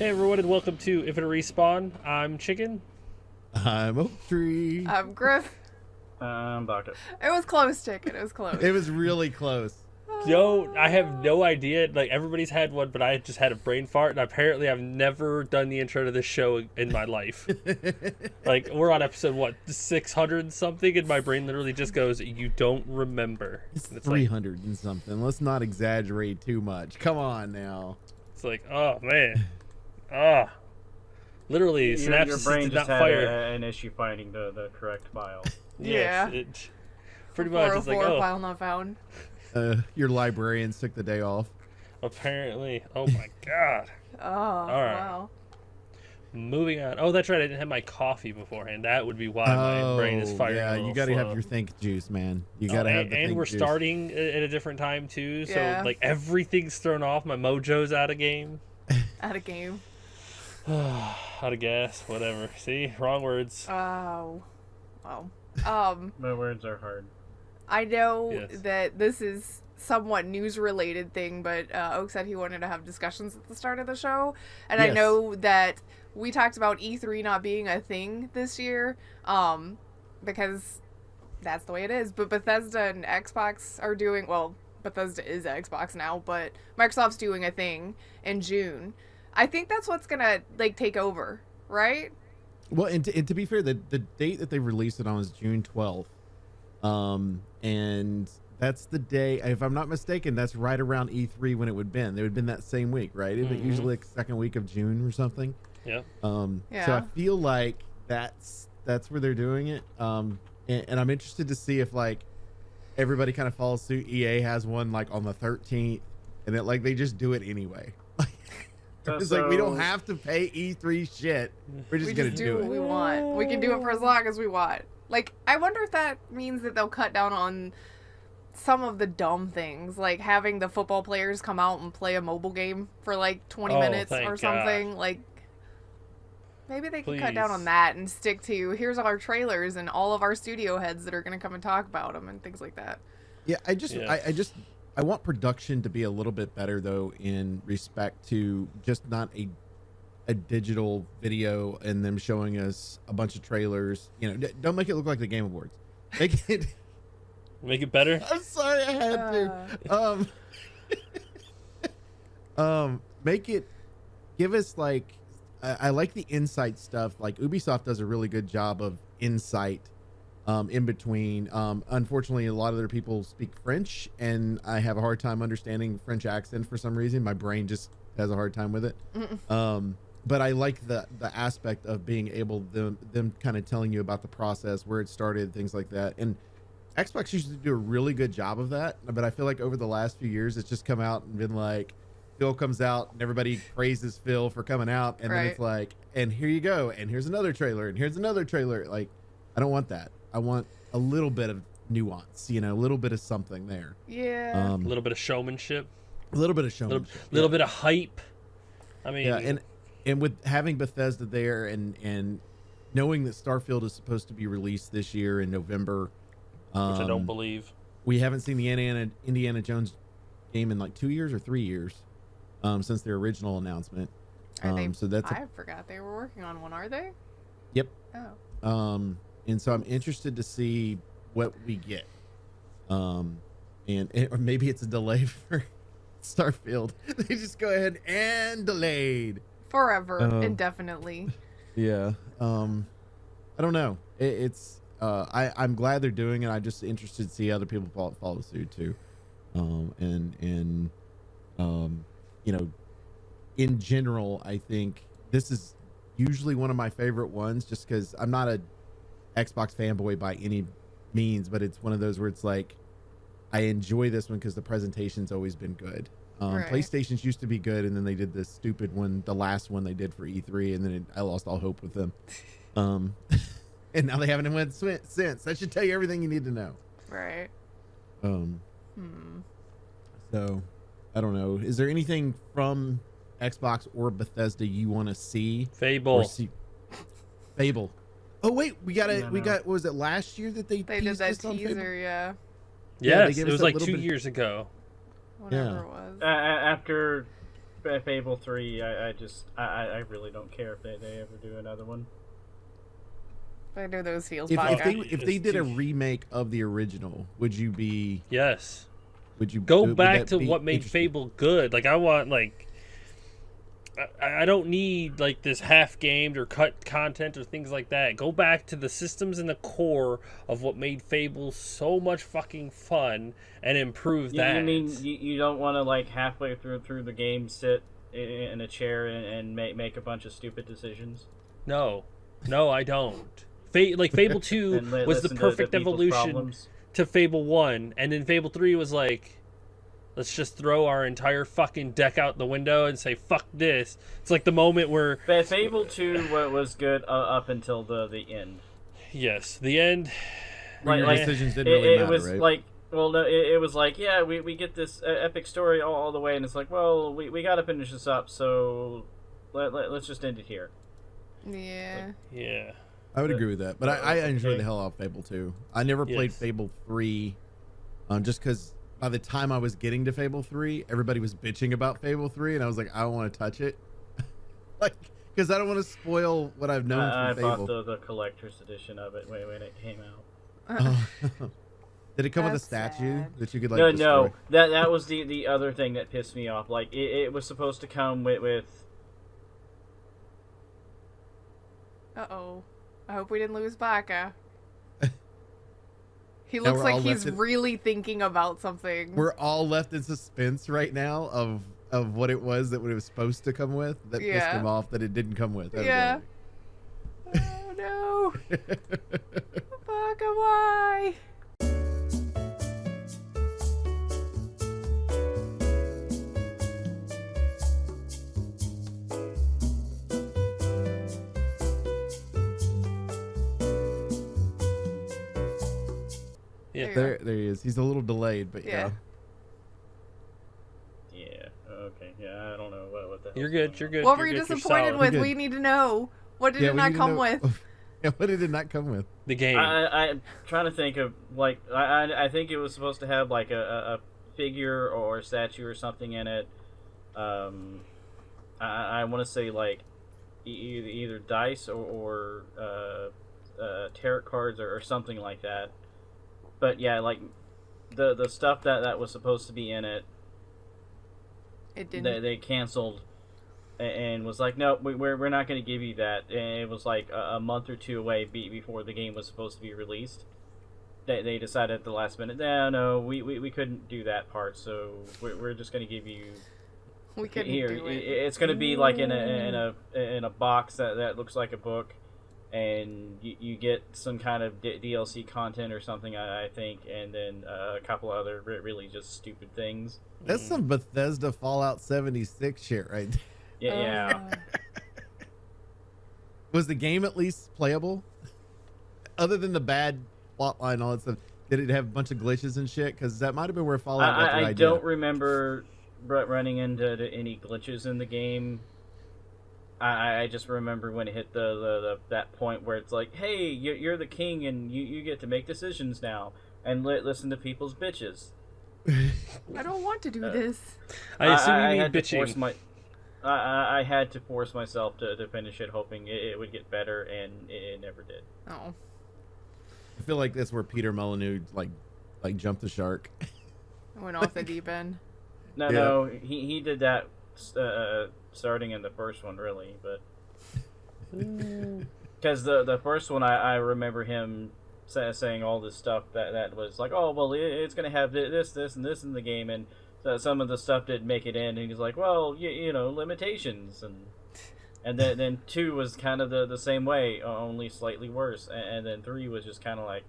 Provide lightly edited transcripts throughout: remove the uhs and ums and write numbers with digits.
Hey everyone, and welcome to Infinite Respawn. I'm Chicken. I'm Oak Tree. I'm Grif. Baka. It was close, Chicken. It was close. It was really close. I have no idea. Like, everybody's had one, but I just had a brain fart, and apparently I've never done the intro to this show in my life. Like, we're on episode, 600 something, and my brain literally just goes, you don't remember. It's And 300 and something. Let's not exaggerate too much. Come on now. It's like, oh, man. Literally, Your synapses brain did just not had fire. an issue finding the correct file. Yes, Yeah. it pretty much is like, 404 oh, file not found. Your librarians took the day off. apparently. Oh, my God. Oh, right. wow. Moving on. Oh, that's right. I didn't have my coffee beforehand. That would be why my brain is firing. Yeah, a little you got to slow. have your think juice, man. You got to have the and think we're juice. starting at a different time too, so Yeah. like everything's thrown off. My mojo's out of game, Out of game. out of gas, whatever. See, wrong words. Oh. Wow. My words are hard. I know Yes. that this is somewhat news-related thing, but Oak said he wanted to have discussions at the start of the show, and I Yes. know that we talked about E3 not being a thing this year, because that's the way it is. But Bethesda and Xbox are doing, well, Bethesda is Xbox now, but Microsoft's doing a thing in June. I think that's what's gonna like take over, right? Well, and to be fair, the date that they released it on was June 12th. And that's the day, if I'm not mistaken, that's right around E3 when it would have been. It would have been that same week, right? It Mhm. usually like second week of June or something. Yep. So I Yeah. feel like that's where they're doing it. And I'm interested to see if like everybody kind of follows suit. EA has one like on the 13th, and it like they just do it anyway. It's like we don't have to pay E3 shit. We're just We gonna just do do it. what we want. We can do it for as long as we want. Like, I wonder if that means that they'll cut down on some of the dumb things, like having the football players come out and play a mobile game for like 20 Oh, minutes thank or something. Like, maybe they can cut down Please. on that and stick to here's our trailers and all of our studio heads that are going to come and talk about them and things like that. Yeah, I just Yeah. I want production to be a little bit better though, in respect to just not a digital video and them showing us a bunch of trailers. You know, don't make it look like the Game Awards. Make it. Make it better. I'm sorry, I had to. Make it. Give us like. I like the insight stuff. Like Ubisoft does a really good job of insight. In between. Unfortunately, a lot of their people speak French, and I have a hard time understanding French accent for some reason. My brain just has a hard time with it. But I like the aspect of being able them kind of telling you about the process, where it started, things like that. And Xbox used to do a really good job of that, but I feel like over the last few years, it's just come out and been like, Phil comes out and everybody praises Phil for coming out, and then it's like, and here you go, and here's another trailer, and here's another trailer. Like, I don't want that. I want a little bit of nuance, you know, a little bit of something there. Yeah. A little bit of showmanship. A little bit of showmanship. Little bit of hype. I mean, Yeah, and with having Bethesda there and knowing that Starfield is supposed to be released this year in November, which I don't believe. we haven't seen the Indiana Jones game in like 2 years or 3 years since their original announcement. So that's I forgot they were working on one, are they? Yep. Oh. And so I'm interested to see what we get. Or maybe it's a delay for Starfield. They just go ahead and delayed. Forever. Indefinitely. Yeah. I don't know. I'm glad they're doing it. I'm just interested to see other people follow suit too. You know, in general, I think this is usually one of my favorite ones, just because I'm not a Xbox fanboy by any means, but it's one of those where it's like I enjoy this one because the presentation's always been good. Right. PlayStation's used to be good, and then they did this stupid one, the last one they did for E3, and then I lost all hope with them. And now they haven't went since. That should tell you everything you need to know. Right. So I don't know. Is there anything from Xbox or Bethesda you want to see? Fable. Fable. Oh wait, we got No. what was it last year that they They did teased that us on Fable? teaser, yeah. Yeah, they Yes, gave it us was that like little 2 bit- years ago. Whatever Yeah. it was. After Fable 3, I really don't care if they ever do another one. I know those feels. If Baka. they did a remake of the original, would you be? Yes. Would you Go would back that to be what made interesting? Fable good? Like, I want, like, I don't need, like, this half-gamed or cut content or things like that. Go back to the systems and the core of what made Fable so much fucking fun and improve that. You mean you don't want to, like, halfway through the game sit in a chair and make a bunch of stupid decisions? No, I don't. Fable 2 And was the listen to perfect people's evolution problems? to Fable 1, and then Fable 3 was like, let's just throw our entire fucking deck out the window and say, fuck this. It's like the moment where... Fable 2 was good up until the end. Yes, the end... Where your Like, decisions didn't really matter, was right? like, well, no, it was like, yeah, we get this epic story all the way, and it's like, well, we got to finish this up, so let's just end it here. Yeah. Yeah. I would agree with that, but I enjoyed okay. the hell out of Fable 2. I never played Yes. Fable 3, just because by the time I was getting to Fable 3, everybody was bitching about Fable 3, and I was like, I don't want to touch it, like, because I don't want to spoil what I've known I from bought Fable. the collector's edition of it when it came out. Did it come with a That's statue sad. that you could like? No, destroy? that was the other thing that pissed me off. Like, it was supposed to come with Uh-oh. I hope we didn't lose Baka. He Now looks we're like all he's left in- really thinking about something. We're all left in suspense right now of what it was that it was supposed to come with that pissed Yeah. him off that it didn't come with. Yeah. Oh no. Baka, why? Yeah. There he is. He's a little delayed, but yeah. yeah. Okay, yeah, I don't know what the hell. You're good, you're good. What you're were you good, you're disappointed solid. with? You're We good. need to know. What did Yeah, it we not need to come know- with? Yeah, what did it not come with? The game. I'm trying to think of, like, I think it was supposed to have, like, a figure or a statue or something in it. I want to say, like, either dice or tarot cards or something like that. But, yeah, like, the stuff that was supposed to be in it, It didn't. they canceled and was like, no, we're not going to give you that. And it was like a month or two away before the game was supposed to be released. They decided at the last minute, no, we couldn't do that part, so we're just going to give you We couldn't here. do it. It's going to be like in a box that looks like a book, and you get some kind of DLC content or something, I think, and then a couple other really just stupid things. That's some Bethesda Fallout 76 shit, right? Yeah. Was the game at least playable? Other than the bad plotline and all that stuff, did it have a bunch of glitches and shit? Because that might have been where Fallout got their I idea. don't remember running into any glitches in the game. I just remember when it hit the that point where it's like, hey, you're the king and you get to make decisions now and listen to people's bitches. I don't want to do this. I assume you mean had to force bitching. I had to force myself to finish it, hoping it would get better, and it never did. Oh. I feel like that's where Peter Molyneux like jumped the shark. I went off the deep end. No, he did that starting in the first one, really, but because the first one, I remember him saying all this stuff that was like, oh, well, it's going to have this, and this in the game, and some of the stuff didn't make it in, and he's like, well, you know, limitations, and then 2 was kind of the same way, only slightly worse, and then 3 was just kind of like,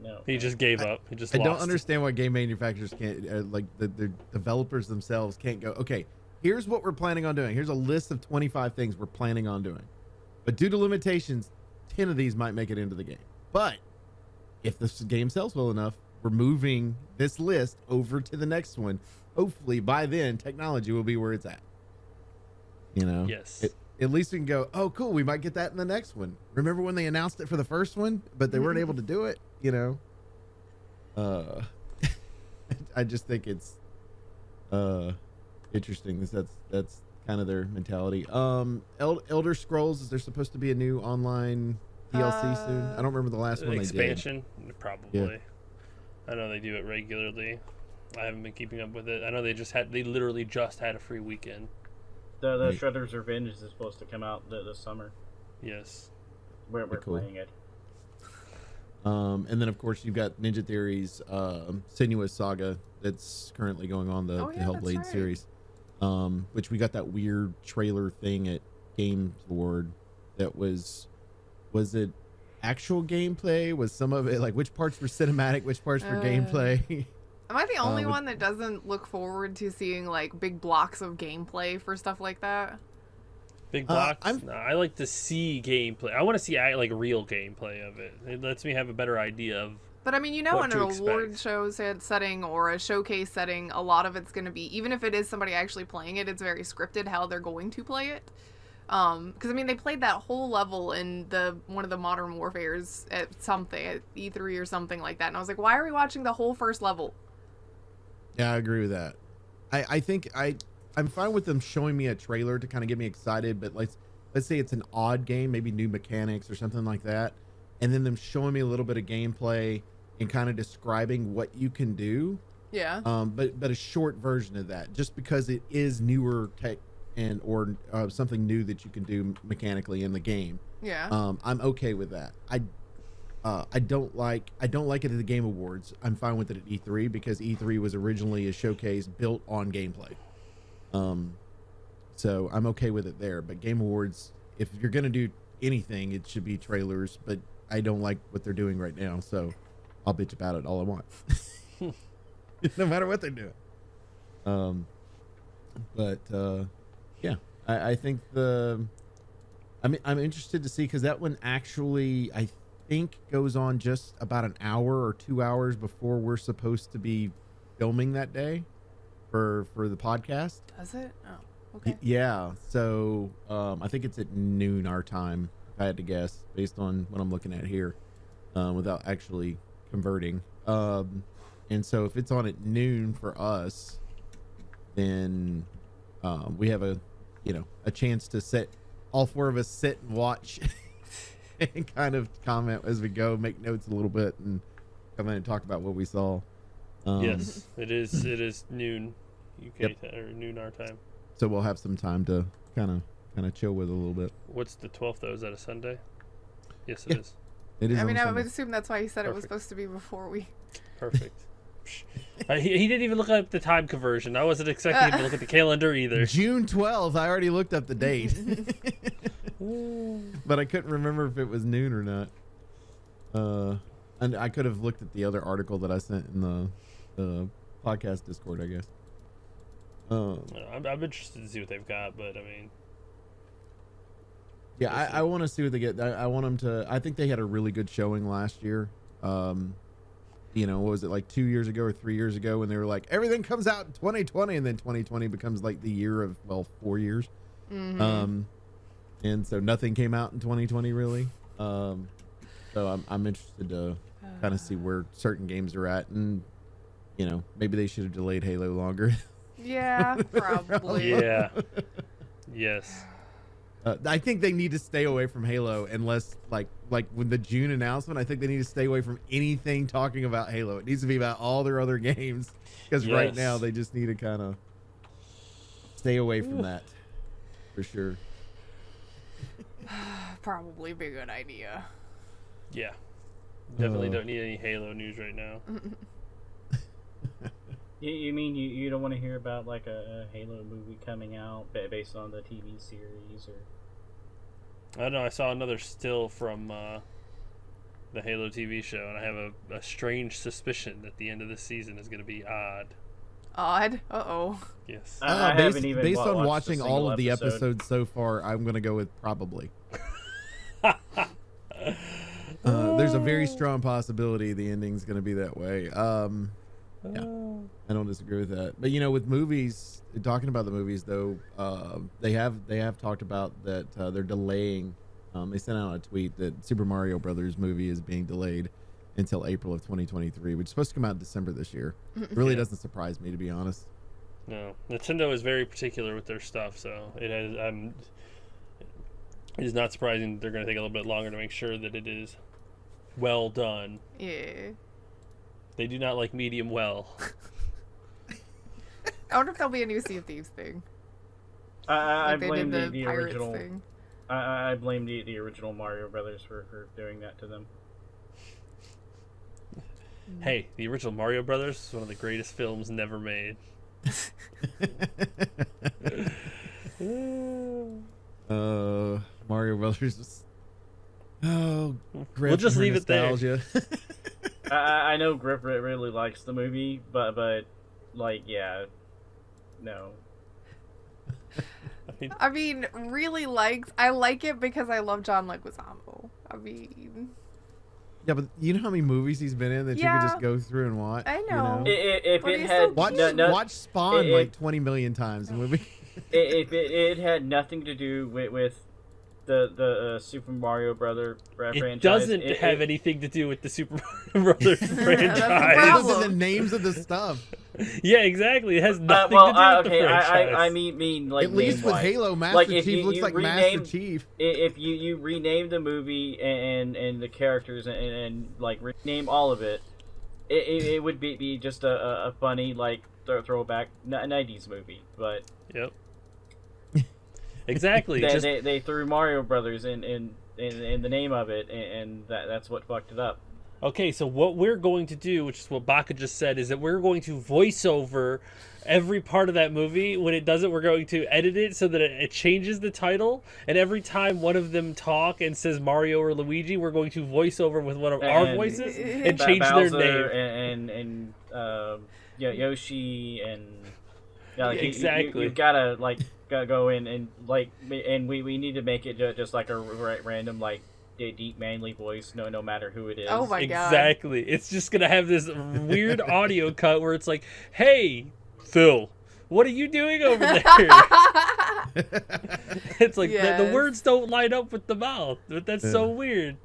no. He just gave up. He just I lost. don't understand why game manufacturers can't, like the developers themselves can't go, okay, here's what we're planning on doing. Here's a list of 25 things we're planning on doing. But due to limitations, 10 of these might make it into the game. But if this game sells well enough, we're moving this list over to the next one. Hopefully by then technology will be where it's at. You know? Yes. At least we can go, oh, cool, we might get that in the next one. Remember when they announced it for the first one, but they weren't able to do it, you know? I just think it's interesting. That's kind of their mentality. Elder Scrolls, is there supposed to be a new online DLC soon? I don't remember the last one they did. Expansion, probably. Yeah. I know they do it regularly. I haven't been keeping up with it. I know they literally just had a free weekend. The Right. Shredder's Revenge is supposed to come out this summer. Yes. We're Cool. playing it. And then of course you've got Ninja Theory's Sinuous Saga that's currently going on, the Oh, yeah, Hellblade that's right. series. Which we got that weird trailer thing at Game Lord that was it actual gameplay? Was some of it like which parts were cinematic, which parts were gameplay? Am I the only with- one that doesn't look forward to seeing like big blocks of gameplay for stuff like that? Big blocks? I'm- No, I like to see gameplay. I want to see like real gameplay of it. It lets me have a better idea of. But I mean, you know, What in to an award expect. show setting or a showcase setting, a lot of it's going to be, even if it is somebody actually playing it, it's very scripted how they're going to play it. Because I mean, they played that whole level in one of the Modern Warfares at E3 or something like that, and I was like, why are we watching the whole first level? Yeah, I agree with that. I think I'm fine with them showing me a trailer to kind of get me excited, but let's say it's an odd game, maybe new mechanics or something like that, and then them showing me a little bit of gameplay and kind of describing what you can do. Yeah. But a short version of that, just because it is newer tech or something new that you can do mechanically in the game. Yeah. I'm okay with that. I don't like it at the Game Awards. I'm fine with it at E3 because E3 was originally a showcase built on gameplay. So I'm okay with it there. But Game Awards, if you're gonna do anything, it should be trailers. But I don't like what they're doing right now, so I'll bitch about it all I want, no matter what they're doing. Yeah, I think I'm interested to see because that one actually I think goes on just about an hour or 2 hours before we're supposed to be filming that day for the podcast. Does it? Oh, okay. Yeah, so I think it's at noon our time, if I had to guess, based on what I'm looking at here, without actually converting. And so if it's on at noon for us, then we have a chance to all four of us sit and watch and kind of comment as we go, make notes a little bit, and come in and talk about what we saw. Yes, it is noon UK Yep. or noon our time. So we'll have some time to kind of chill with it a little bit. What's the 12th though? Is that a Sunday? Yes, it Yeah. is. It is. I mean, on I Sunday. would assume that's why he said it was Perfect. supposed to be before we. Perfect. He didn't even look up the time conversion. I wasn't expecting him to look at the calendar either. June 12th. I already looked up the date, but I couldn't remember if it was noon or not. And I could have looked at the other article that I sent in the podcast Discord, I guess. I'm interested to see what they've got, but I mean, Yeah, I want to see what they get. I want them to. I think they had a really good showing last year. What was it, like 2 years ago or 3 years ago, when they were like, everything comes out in 2020, and then 2020 becomes like the year of 4 years. Mm-hmm. And so nothing came out in 2020 really. So I'm interested to kind of see where certain games are at, and maybe they should have delayed Halo longer. Yeah, probably. yeah, yes. I think they need to stay away from Halo unless like with the June announcement. I think they need to stay away from anything talking about Halo. It needs to be about all their other games, because right Yes. now they just need to kind of stay away from that for sure. Probably be a good idea. Yeah. Definitely Uh. don't need any Halo news right now. You mean you don't want to hear about like a Halo movie coming out based on the TV series, or? I don't know. I saw another still from the Halo TV show, and I have a strange suspicion that the end of this season is going to be odd. Odd. Uh-oh. Yes. I Based, haven't even based on watched a watching all single of the episode. episodes so far, I'm gonna go with probably. There's a very strong possibility the ending's gonna be that way. Yeah, I don't disagree with that. But with movies, talking about the movies though, they have talked about that they're delaying. They sent out a tweet that Super Mario Brothers movie is being delayed until April of 2023, which is supposed to come out in December this year. Really Yeah. doesn't surprise me, to be honest. No, Nintendo is very particular with their stuff, so it is not surprising they're going to take a little bit longer to make sure that it is well done. Yeah. They do not like medium well. I wonder if there'll be a new Sea of Thieves thing. I Like they blame did the Pirates original. thing. I blame the original Mario Brothers for doing that to them. Hey, the original Mario Brothers is one of the greatest films never made. Mario Brothers. Oh, We'll just leave it there. nostalgia. I know Grif really likes the movie, but like, yeah, no. I mean, really likes. I like it because I love John Leguizamo. I mean, Yeah, but you know how many movies he's been in that you Yeah. could just go through and watch? I you know. If But it he's had so Watch, cute. watch Spawn it- like 20 million times. The movie. if it had nothing to do with the Super Mario Brother franchise, It doesn't have anything to do with the Super Mario Brothers franchise. problem. Other than the names of the stuff. Yeah, exactly. It has nothing well, to do with okay, the franchise. I mean like At least with name-wise. Halo, Master Like, if Chief you- looks you like rename- Master Chief. If you rename the movie and the characters and like rename all of it, it would be just a funny like throwback 90s movie. But Yep. Exactly. they threw Mario Brothers in the name of it, and that's what fucked it up. Okay, so what we're going to do, which is what Baka just said, is that we're going to voice over every part of that movie. When it does it, we're going to edit it so that it changes the title. And every time one of them talk and says Mario or Luigi, we're going to voice over with one of our And- voices and change their Bowser name. and Yoshi and yeah, like, Exactly. You've gotta like go in and like, and we need to make it just like a random like deep manly voice, no matter who it is. Oh my god. Exactly. It's just going to have this weird audio cut where it's like, hey, Phil, what are you doing over there? It's like the Yes. words don't line up with the mouth. But that's so weird.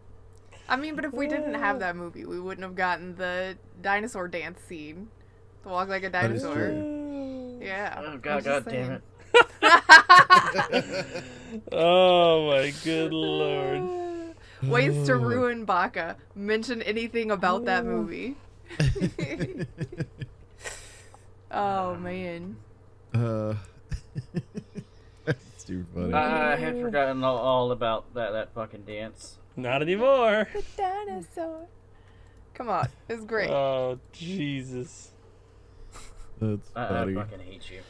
I mean, but if we didn't have that movie, we wouldn't have gotten the dinosaur dance scene. To walk like a That is dinosaur. true. Yeah. Oh I'm god just damn saying. it. Oh my good lord. Ways to ruin Baka. Mention anything about that movie. Oh man. That's too funny. I had forgotten all about that fucking dance. Not anymore. The dinosaur. Come on, it's great. Oh Jesus. That's I funny. fucking hate you.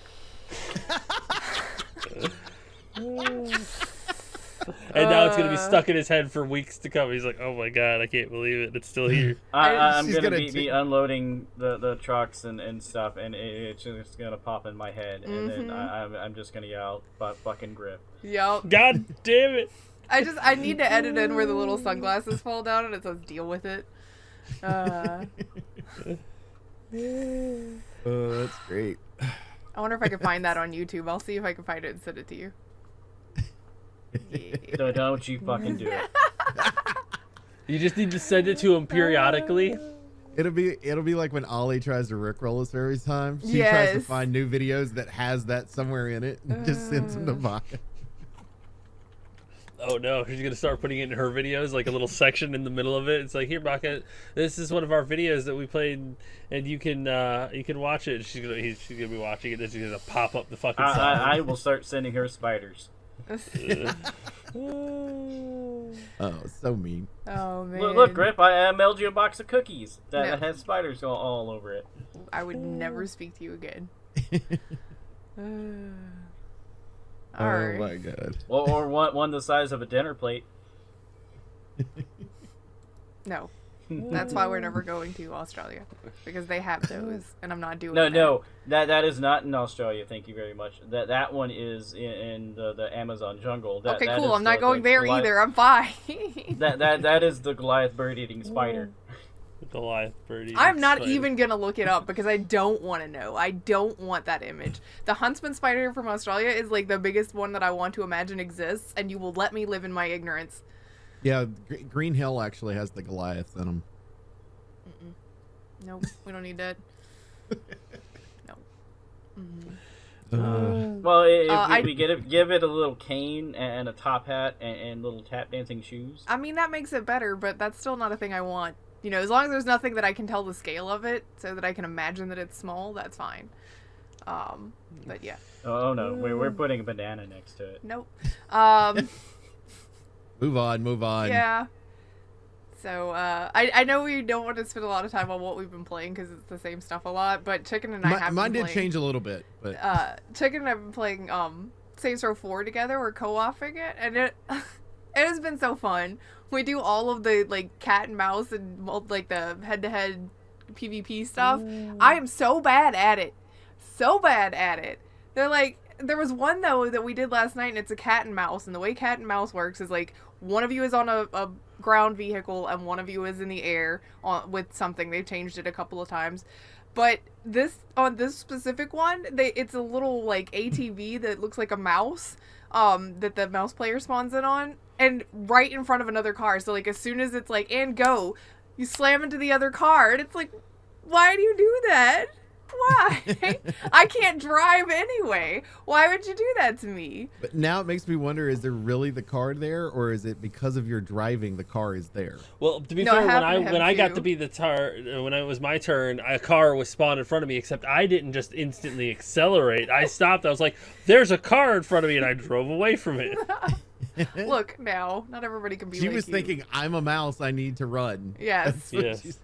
And now it's gonna be stuck in his head for weeks to come. He's like, "Oh my god, I can't believe it! It's still here." I'm She's gonna gonna be unloading the trucks and stuff, and it's just gonna pop in my head, and then I'm just gonna yell, "Fucking Grif!" Yup. God damn it! I need to edit in where the little sunglasses fall down and it says deal with it. That's great. I wonder if I can find that on YouTube. I'll see if I can find it and send it to you. Yeah. So don't you fucking do it. You just need to send it to him periodically. It'll be like when Ollie tries to rickroll us every time. She tries to Yes. find new videos that has that somewhere in it and just sends them to Baka. Oh no, she's gonna start putting it in her videos, like a little section in the middle of it. It's like, here, Baka, this is one of our videos that we played, and you can watch it. She's gonna be watching it. Then she's gonna pop up the fucking song. I will start sending her spiders. Oh, so mean. Oh man. Look, Grip, I mailed you a box of cookies that No. has spiders all over it. I would never speak to you again. Oh Alright. my god. Or one the size of a dinner plate. No. That's why we're never going to Australia. Because they have those and I'm not doing No, that. no, that is not in Australia. Thank you very much. That one is in the Amazon jungle. Okay, That cool. is I'm not going there Goliath- either. I'm fine. That is the Goliath bird-eating spider. Goliath birdie. I'm not spider. even gonna look it up because I don't want to know. I don't want that image. The huntsman spider from Australia is like the biggest one that I want to imagine exists, and you will let me live in my ignorance. Yeah, Green Hill actually has the Goliaths in them. Nope, we don't need that. No. Well, if we give it a little cane and a top hat and little tap dancing shoes. I mean, that makes it better, but that's still not a thing I want. You know, as long as there's nothing that I can tell the scale of it, so that I can imagine that it's small, that's fine. But yeah. Oh no, we're putting a banana next to it. Nope. Move on. Yeah. So, I know we don't want to spend a lot of time on what we've been playing because it's the same stuff a lot, but Chicken and I have Mine been did playing, change a little bit, but Chicken and I have been playing Saints Row 4 together. We're co-oping it, and it has been so fun. We do all of the like cat and mouse and like the head-to-head PvP stuff. I am so bad at it. They're like, there was one though that we did last night, and it's a cat and mouse, and the way cat and mouse works is like one of you is on a ground vehicle and one of you is in the air with something. They've changed it a couple of times, but on this specific one, it's a little like ATV that looks like a mouse that the mouse player spawns in on, and right in front of another car. So like as soon as it's like and go, you slam into the other car, and it's like, why do you do that? Why? I can't drive anyway. Why would you do that to me? But now it makes me wonder, is there really the car there, or is it because of your driving the car is there? Well, to be No, fair, I when I got to be the when it was my turn, a car was spawned in front of me, except I didn't just instantly accelerate. I stopped. I was like, there's a car in front of me, and I drove away from it. Look, now, not everybody can be She like was you. thinking, I'm a mouse, I need to run. Yes. That's what Yes. she's-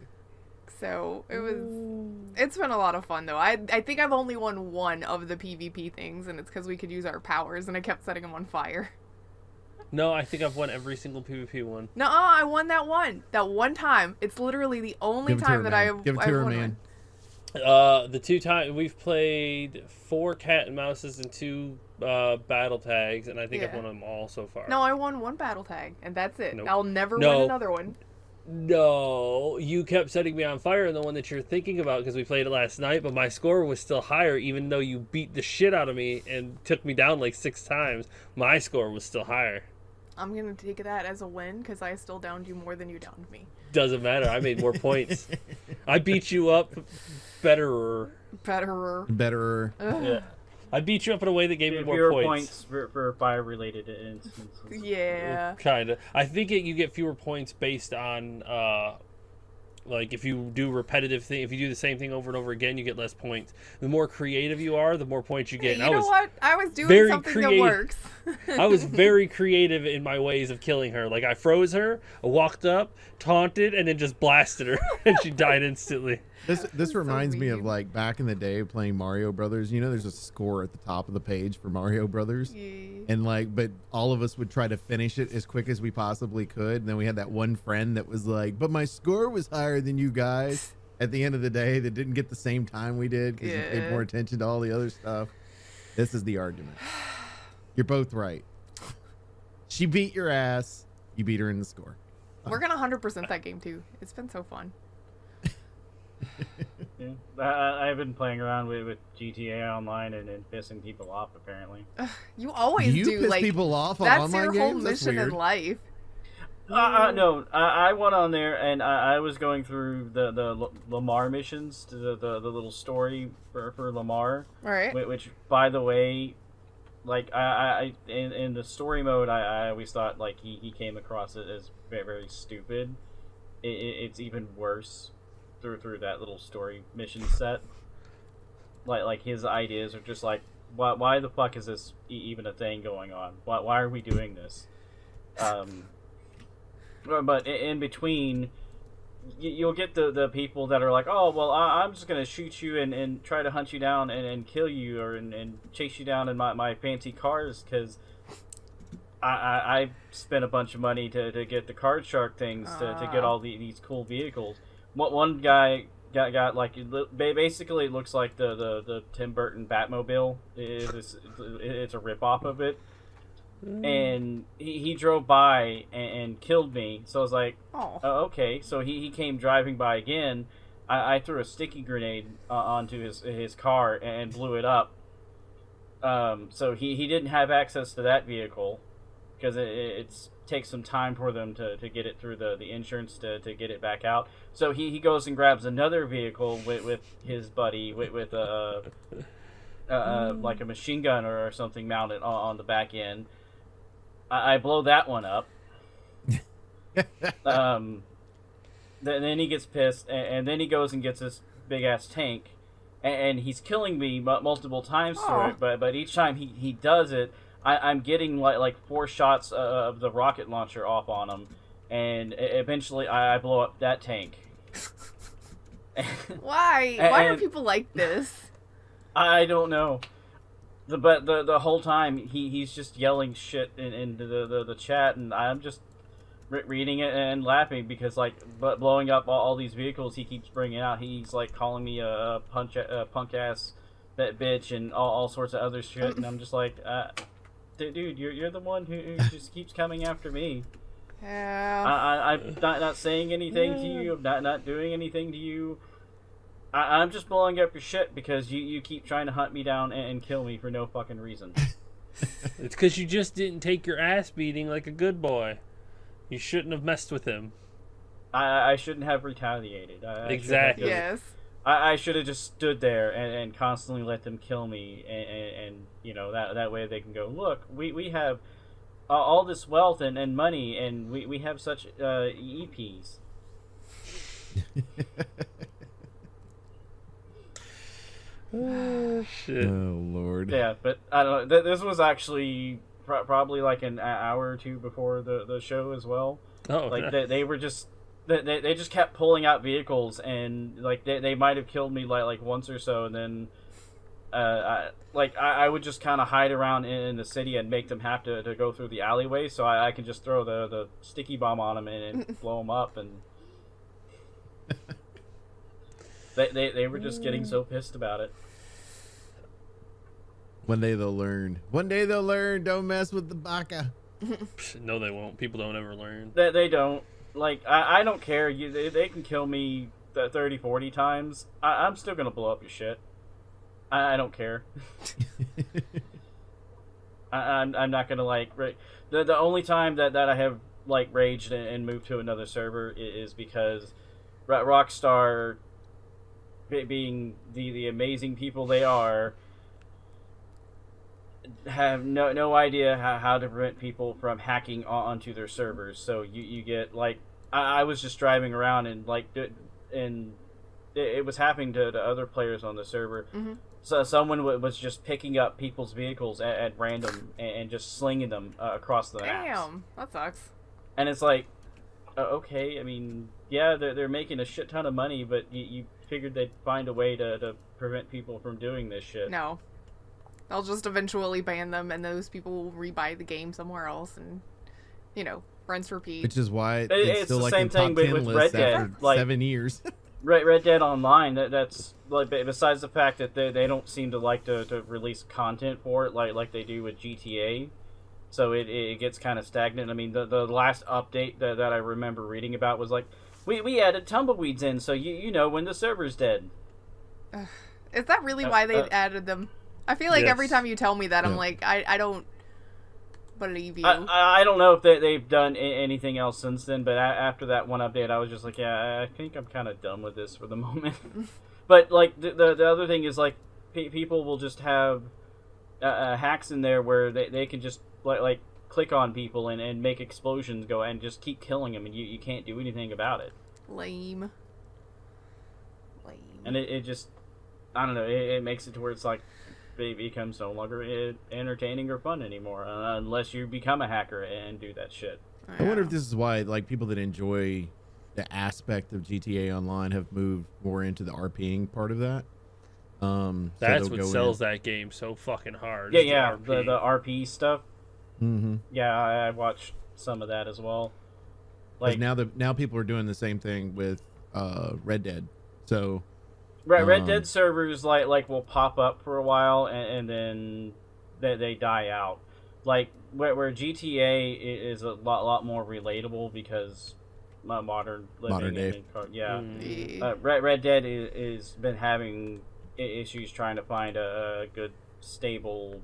So it's been a lot of fun though. I think I've only won one of the PvP things, and it's because we could use our powers, and I kept setting them on fire. No, I think I've won every single PvP one. No, I won that one time. It's literally the only Give it to her, time that man. I have. Give it to I've her, won man. one. The 2 times we've played 4 cat and mouses and 2 battle tags, and I think I've Yeah. won them all so far. No, I won one battle tag, and that's it. Nope. I'll never No. win another one. No, you kept setting me on fire in the one that you're thinking about because we played it last night, but my score was still higher even though you beat the shit out of me and took me down like 6 times. My score was still higher. I'm gonna take that as a win because I still downed you more than you downed me. Doesn't matter. I made more points. I beat you up better. Betterer. Yeah. I beat you up in a way that gave me more Fewer points. points for fire-related instances. Yeah. Kind of. I think you get fewer points based on, like, if you do repetitive thing, if you do the same thing over and over again, you get less points. The more creative you are, the more points you get. You And know what? I was doing very something that creative. works. I was very creative in my ways of killing her. Like, I froze her, I walked up, taunted, and then just blasted her, and she died instantly. This reminds me of mean. like back in the day playing Mario Brothers. You know, there's a score at the top of the page for Mario Brothers. Yeah. And like, but all of us would try to finish it as quick as we possibly could. And then we had that one friend that was like, but my score was higher than you guys at the end of the day that didn't get the same time we did because you paid Yeah. more attention to all the other stuff. This is the argument. You're both right. She beat your ass. You beat her in the score. We're gonna 100% that game too. It's been so fun. Yeah. I've been playing around with GTA Online and pissing people off, apparently. You always You do. piss Like people off on that's online your games? whole That's mission weird. in life. No, I went on there and I was going through the Lamar missions, the little story for Lamar, All right. which, by the way, like I in the story mode, I always thought like he came across it as very, very stupid. It's even worse through that little story mission set. Like his ideas are just like, why the fuck is this even a thing going on? Why are we doing this? But in between, you'll get the people that are like, oh, well, I'm just going to shoot you and try to hunt you down and kill you and chase you down in my fancy cars because I spent a bunch of money to get the card shark things to get all these cool vehicles. One guy got like, basically it looks like the Tim Burton Batmobile. It's a ripoff of it. And he drove by and killed me. So I was like, Oh. okay. So he came driving by again. I threw a sticky grenade onto his car and blew it up. So he didn't have access to that vehicle because it takes some time for them to get it through the insurance to get it back out. So he goes and grabs another vehicle with his buddy with like a machine gun or something mounted on the back end. I blow that one up. Then he gets pissed, and then he goes and gets this big ass tank, and he's killing me multiple times through it. But each time he does it, I'm getting like 4 shots of the rocket launcher off on him, and eventually I blow up that tank. Why? Why are people like this? I don't know. But the whole time he's just yelling shit into the chat, and I'm just reading it and laughing because like blowing up all these vehicles he keeps bringing out. He's like calling me a punk ass bitch and all sorts of other shit, and I'm just like, dude, you're the one who just keeps coming after me. Yeah. I'm not saying anything to you. I'm not doing anything to you. I'm just blowing up your shit because you keep trying to hunt me down and kill me for no fucking reason. It's because you just didn't take your ass beating like a good boy. You shouldn't have messed with him. I shouldn't have retaliated. Exactly. Yes. I should have just stood there and constantly let them kill me, and you know that way they can go, look, we have all this wealth and money, and we have such EPs. Oh, shit. Oh Lord. Yeah, but I don't know. This was actually probably like an hour or two before the show as well. Oh, like they were just they just kept pulling out vehicles, and like they might have killed me like once or so, and then I would just kind of hide around in the city and make them have to go through the alleyway, so I can just throw the sticky bomb on them and blow them up, and they were just getting so pissed about it. One day they'll learn. One day they'll learn. Don't mess with the Baka. No, they won't. People don't ever learn. They don't. Like, I don't care. They can kill me 30, 40 times. I'm still going to blow up your shit. I don't care. I'm not going to, like... The only time that I have, like, raged and moved to another server is because Rockstar, being the amazing people they are, have no idea how to prevent people from hacking onto their servers. So you get like I was just driving around and like and it was happening to other players on the server. Mm-hmm. So someone was just picking up people's vehicles at random and just slinging them across the map. Damn, that sucks. And it's like, okay, I mean, yeah, they're making a shit ton of money, but you figured they'd find a way to prevent people from doing this shit. No. They'll just eventually ban them, and those people will rebuy the game somewhere else, and, you know, rinse, repeat. Which is why It's still the like same in top thing 10 with lists Red Dead, after like- 7 years. Red Dead Online, that's like, besides the fact that they don't seem to like to release content for it like they do with GTA, so it gets kind of stagnant. I mean, the last update that I remember reading about was like, we added tumbleweeds in, so you know when the server's dead. Is that really why they added them? I feel like every time you tell me that, I'm like, I don't believe you. I don't know if they've done anything else since then, but after that one update, I was just like, yeah, I think I'm kind of done with this for the moment. But like the other thing is like people will just have hacks in there where they can just like click on people and make explosions go and just keep killing them, and you can't do anything about it. Lame. And it just, I don't know, it makes it to where it's like it becomes no longer entertaining or fun anymore unless you become a hacker and do that shit. I wonder if this is why like people that enjoy the aspect of GTA Online have moved more into the RPing part of that. That's what sells that game so fucking hard. Yeah, is the RP stuff. Mm-hmm. Yeah, I watched some of that as well. Like now people are doing the same thing with Red Dead. So Red Dead servers like will pop up for a while and then they die out. Like where GTA is a lot more relatable because modern living day. Red Dead is been having issues trying to find a good stable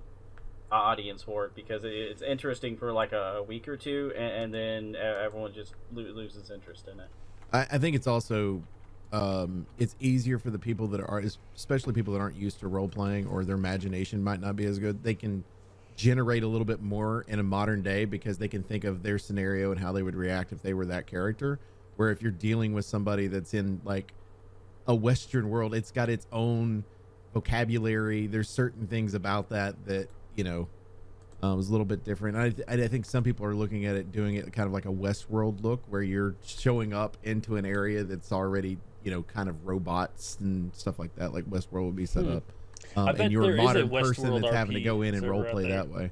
audience for it because it's interesting for like a week or two and then everyone just loses interest in it. I think it's also it's easier for the people that are, especially people that aren't used to role playing or their imagination might not be as good. They can generate a little bit more in a modern day because they can think of their scenario and how they would react if they were that character. Where if you're dealing with somebody that's in like a Western world, it's got its own vocabulary. There's certain things about that was a little bit different. I think some people are looking at it, doing it kind of like a Westworld look, where you're showing up into an area that's already, kind of robots and stuff like that, like Westworld would be set up. And you're a modern person that's having to go in and role play that way. And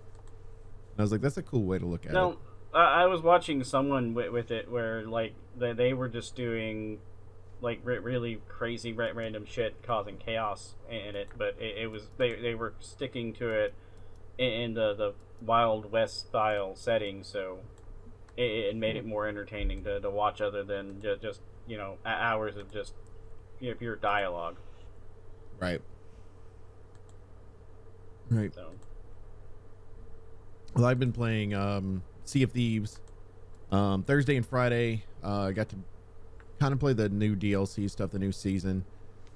I was like, that's a cool way to look at it. I was watching someone with it where like they were just doing like really crazy random shit causing chaos in it, but it was they were sticking to it in the Wild West style setting, so it made it more entertaining to watch, other than just hours of just pure dialogue. Right. So. Well, I've been playing Sea of Thieves Thursday and Friday. I got to kind of play the new DLC stuff, the new season.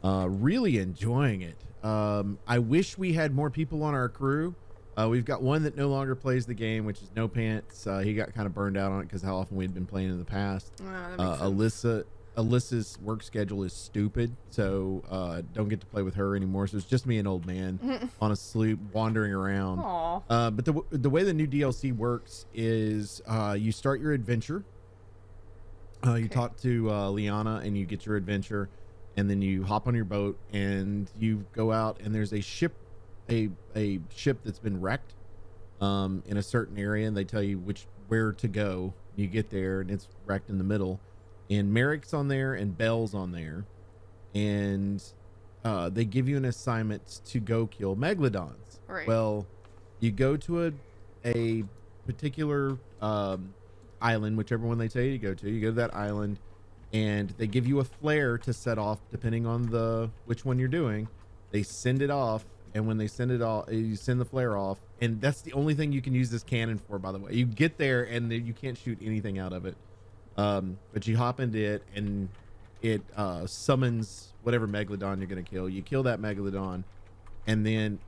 Really enjoying it. I wish we had more people on our crew. We've got one that no longer plays the game, which is No Pants. He got kind of burned out on it because how often we'd been playing in the past. Alyssa's work schedule is stupid, so don't get to play with her anymore. So it's just me and Old Man on a sloop wandering around. But the way the new DLC works is you start your adventure. You talk to Liana and you get your adventure, and then you hop on your boat and you go out, and there's a ship that's been wrecked in a certain area, and they tell you where to go. You get there and it's wrecked in the middle, and Merrick's on there and Bell's on there, and they give you an assignment to go kill megalodons. Right. Well, you go to a particular island, whichever one they tell you to go to. You go to that island, and they give you a flare to set off depending on which one you're doing. They send it off, and when they send it off, you send the flare off, and that's the only thing you can use this cannon for, by the way. You get there and you can't shoot anything out of it, but you hop into it, and it summons whatever megalodon you're going to kill. You kill that megalodon, and then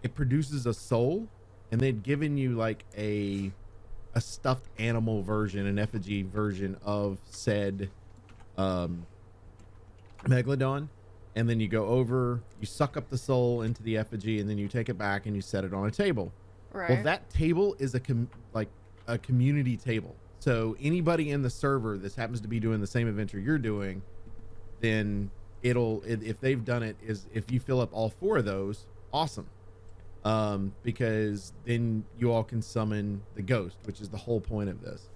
it produces a soul, and they'd given you like a stuffed animal version, an effigy version of said megalodon. And then you go over, you suck up the soul into the effigy, and then you take it back and you set it on a table. Right. Well, that table is a community table. So anybody in the server that happens to be doing the same adventure you're doing, then if they've done it, is if you fill up all 4 of those, awesome. Because then you all can summon the ghost, which is the whole point of this.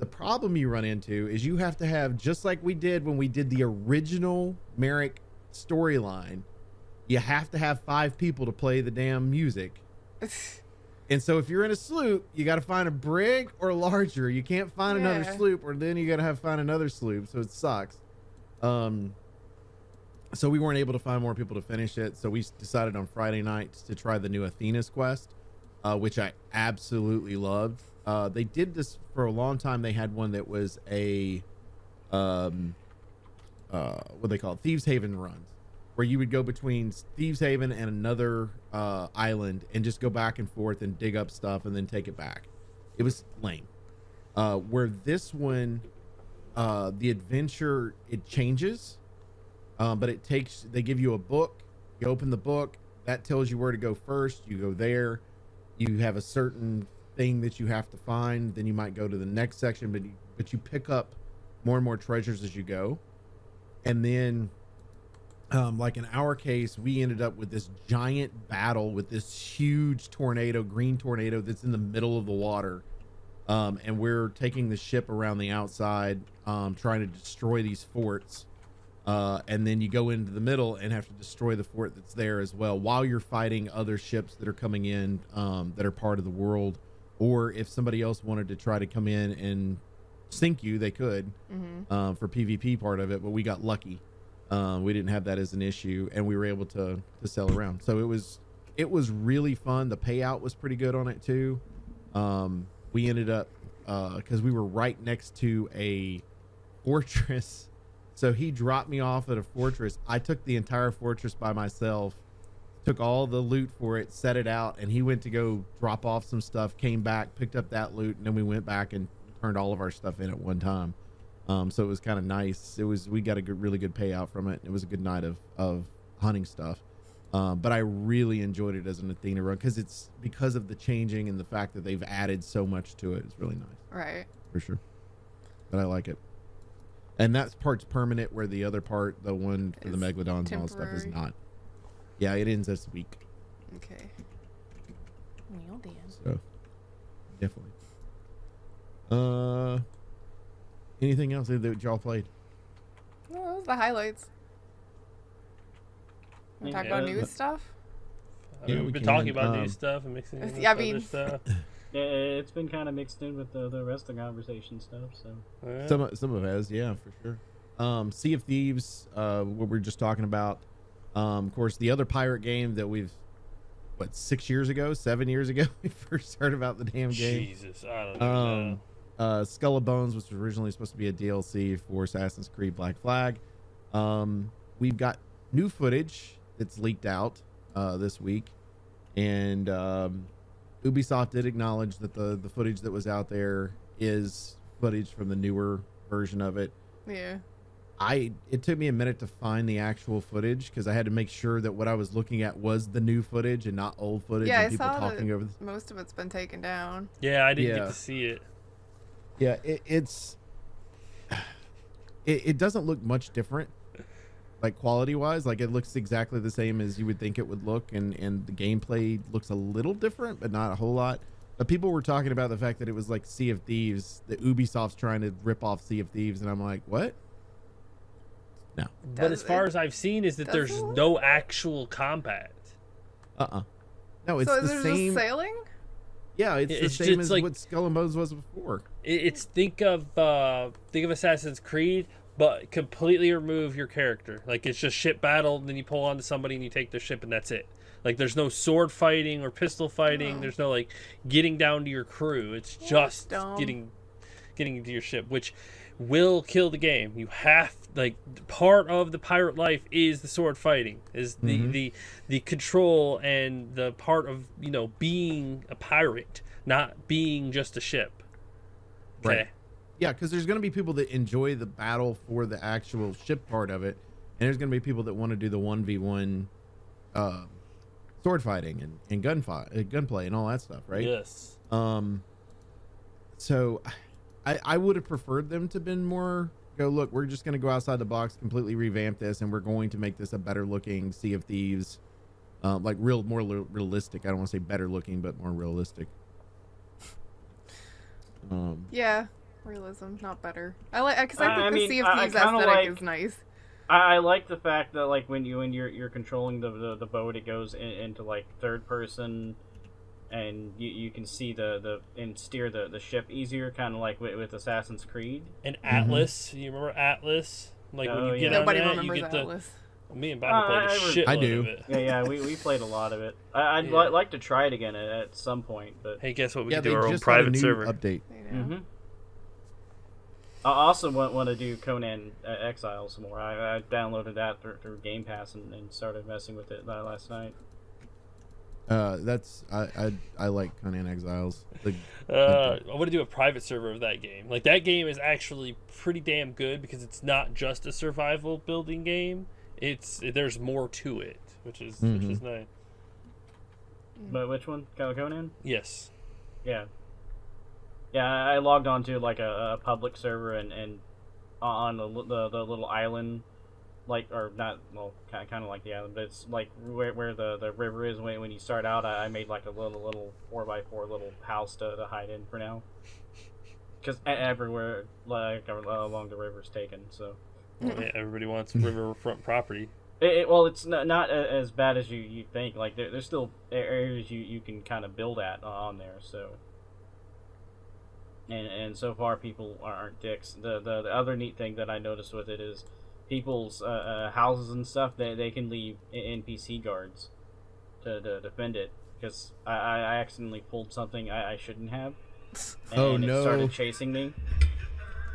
The problem you run into is you have to have, just like we did when we did the original Merrick storyline, you have to have 5 people to play the damn music. And so if you're in a sloop, you got to find a brig or larger. You can't find another sloop, or then you got to find another sloop. So it sucks. So we weren't able to find more people to finish it. So we decided on Friday nights to try the new Athena's quest, which I absolutely loved. They did this for a long time. They had one that was a what they call it, Thieves Haven runs, where you would go between Thieves Haven and another island and just go back and forth and dig up stuff and then take it back. It was lame. Where this one, the adventure, it changes, but they give you a book. You open the book, that tells you where to go first. You go there, you have a certain thing that you have to find, then you might go to the next section, but you pick up more and more treasures as you go. And then like in our case, we ended up with this giant battle with this huge green tornado that's in the middle of the water, and we're taking the ship around the outside, trying to destroy these forts, and then you go into the middle and have to destroy the fort that's there as well, while you're fighting other ships that are coming in, that are part of the world. Or if somebody else wanted to try to come in and sink you, they could, for PvP part of it, but we got lucky. We didn't have that as an issue, and we were able to sail around. So it was really fun. The payout was pretty good on it too. We ended up, because we were right next to a fortress So he dropped me off at a fortress. I took the entire fortress by myself, took all the loot for it, set it out, and he went to go drop off some stuff, came back, picked up that loot, and then we went back and turned all of our stuff in at one time. So it was kind of nice. We got a really good payout from it. It was a good night of hunting stuff. But I really enjoyed it as an Athena run because of the changing and the fact that they've added so much to it. It's really nice. Right. For sure. But I like it. And that part's permanent, where the other part, the one for the Megalodons and all that stuff, is not. Yeah, it ends this week. Okay. Well, damn. So, definitely. Anything else that y'all played? No, those are the highlights. We talk about new stuff. Yeah, we've we been can, talking about new stuff and mixing in with other stuff. Yeah, it's been kind of mixed in with the rest of the conversation stuff. So Some of it has, yeah, for sure. Sea of Thieves, what we're just talking about. Of course, the other pirate game that we've 7 years ago we first heard about the damn game. Jesus, I don't know. Skull and Bones, which was originally supposed to be a DLC for Assassin's Creed Black Flag. We've got new footage that's leaked out this week, and Ubisoft did acknowledge that the footage that was out there is footage from the newer version of it. Yeah. It took me a minute to find the actual footage because I had to make sure that what I was looking at was the new footage and not old footage. Yeah, and I people saw talking over that most of it's been taken down. Yeah, I didn't get to see it. Yeah, it doesn't look much different, like quality wise. Like it looks exactly the same as you would think it would look, and the gameplay looks a little different, but not a whole lot. But people were talking about the fact that it was like Sea of Thieves, that Ubisoft's trying to rip off Sea of Thieves, and I'm like, what? No. But as far as I've seen, is that there's no actual combat. No, it's so the same. Just sailing? Yeah, it's the same as what Skull and Bones was before. It's think of Assassin's Creed, but completely remove your character. Like it's just ship battle, and then you pull onto somebody and you take their ship, and that's it. Like there's no sword fighting or pistol fighting. There's no like getting down to your crew. It's just getting into your ship, which will kill the game. You have part of the pirate life is the sword fighting, is the control, and the part of being a pirate, not being just a ship. Okay. Right. Yeah, because there's going to be people that enjoy the battle for the actual ship part of it, and there's going to be people that want to do the 1v1 sword fighting and gunplay and all that stuff, right? Yes. So I would have preferred them to been more look, we're just going to go outside the box, completely revamp this, and we're going to make this a better looking Sea of Thieves, more realistic. I don't want to say better looking, but more realistic. Yeah, realism, not better. I think the Sea of Thieves aesthetic is nice. I like the fact that when you're controlling the boat, it goes into third person, and you can see and steer the ship easier, kind of like with Assassin's Creed. And Atlas, you remember Atlas? When you get nobody on that, remembers you get Atlas. Me and Baka played a shitload of it. Yeah, we played a lot of it. I'd like to try it again at some point, but hey, guess what? We can do our own private server update. Mm-hmm. I also want to do Conan Exiles some more. I downloaded that through Game Pass and started messing with it last night. I like Conan Exiles. I want to do a private server of that game. Like that game is actually pretty damn good because it's not just a survival building game. There's more to it, which is nice. But which one? Conan? Yes. Yeah. Yeah, I logged on to a public server and on the little island, kind of like the island, but it's where the river is when you start out. I made a little 4x4 little house to hide in for now, because everywhere along the river's taken. So everybody wants riverfront property. It's not as bad as you think. There's still areas you can kind of build at on there. So. And so far, people aren't dicks. The other neat thing that I noticed with it is people's houses and stuff. They can leave NPC guards to defend it, because I accidentally pulled something I shouldn't have. And it started chasing me.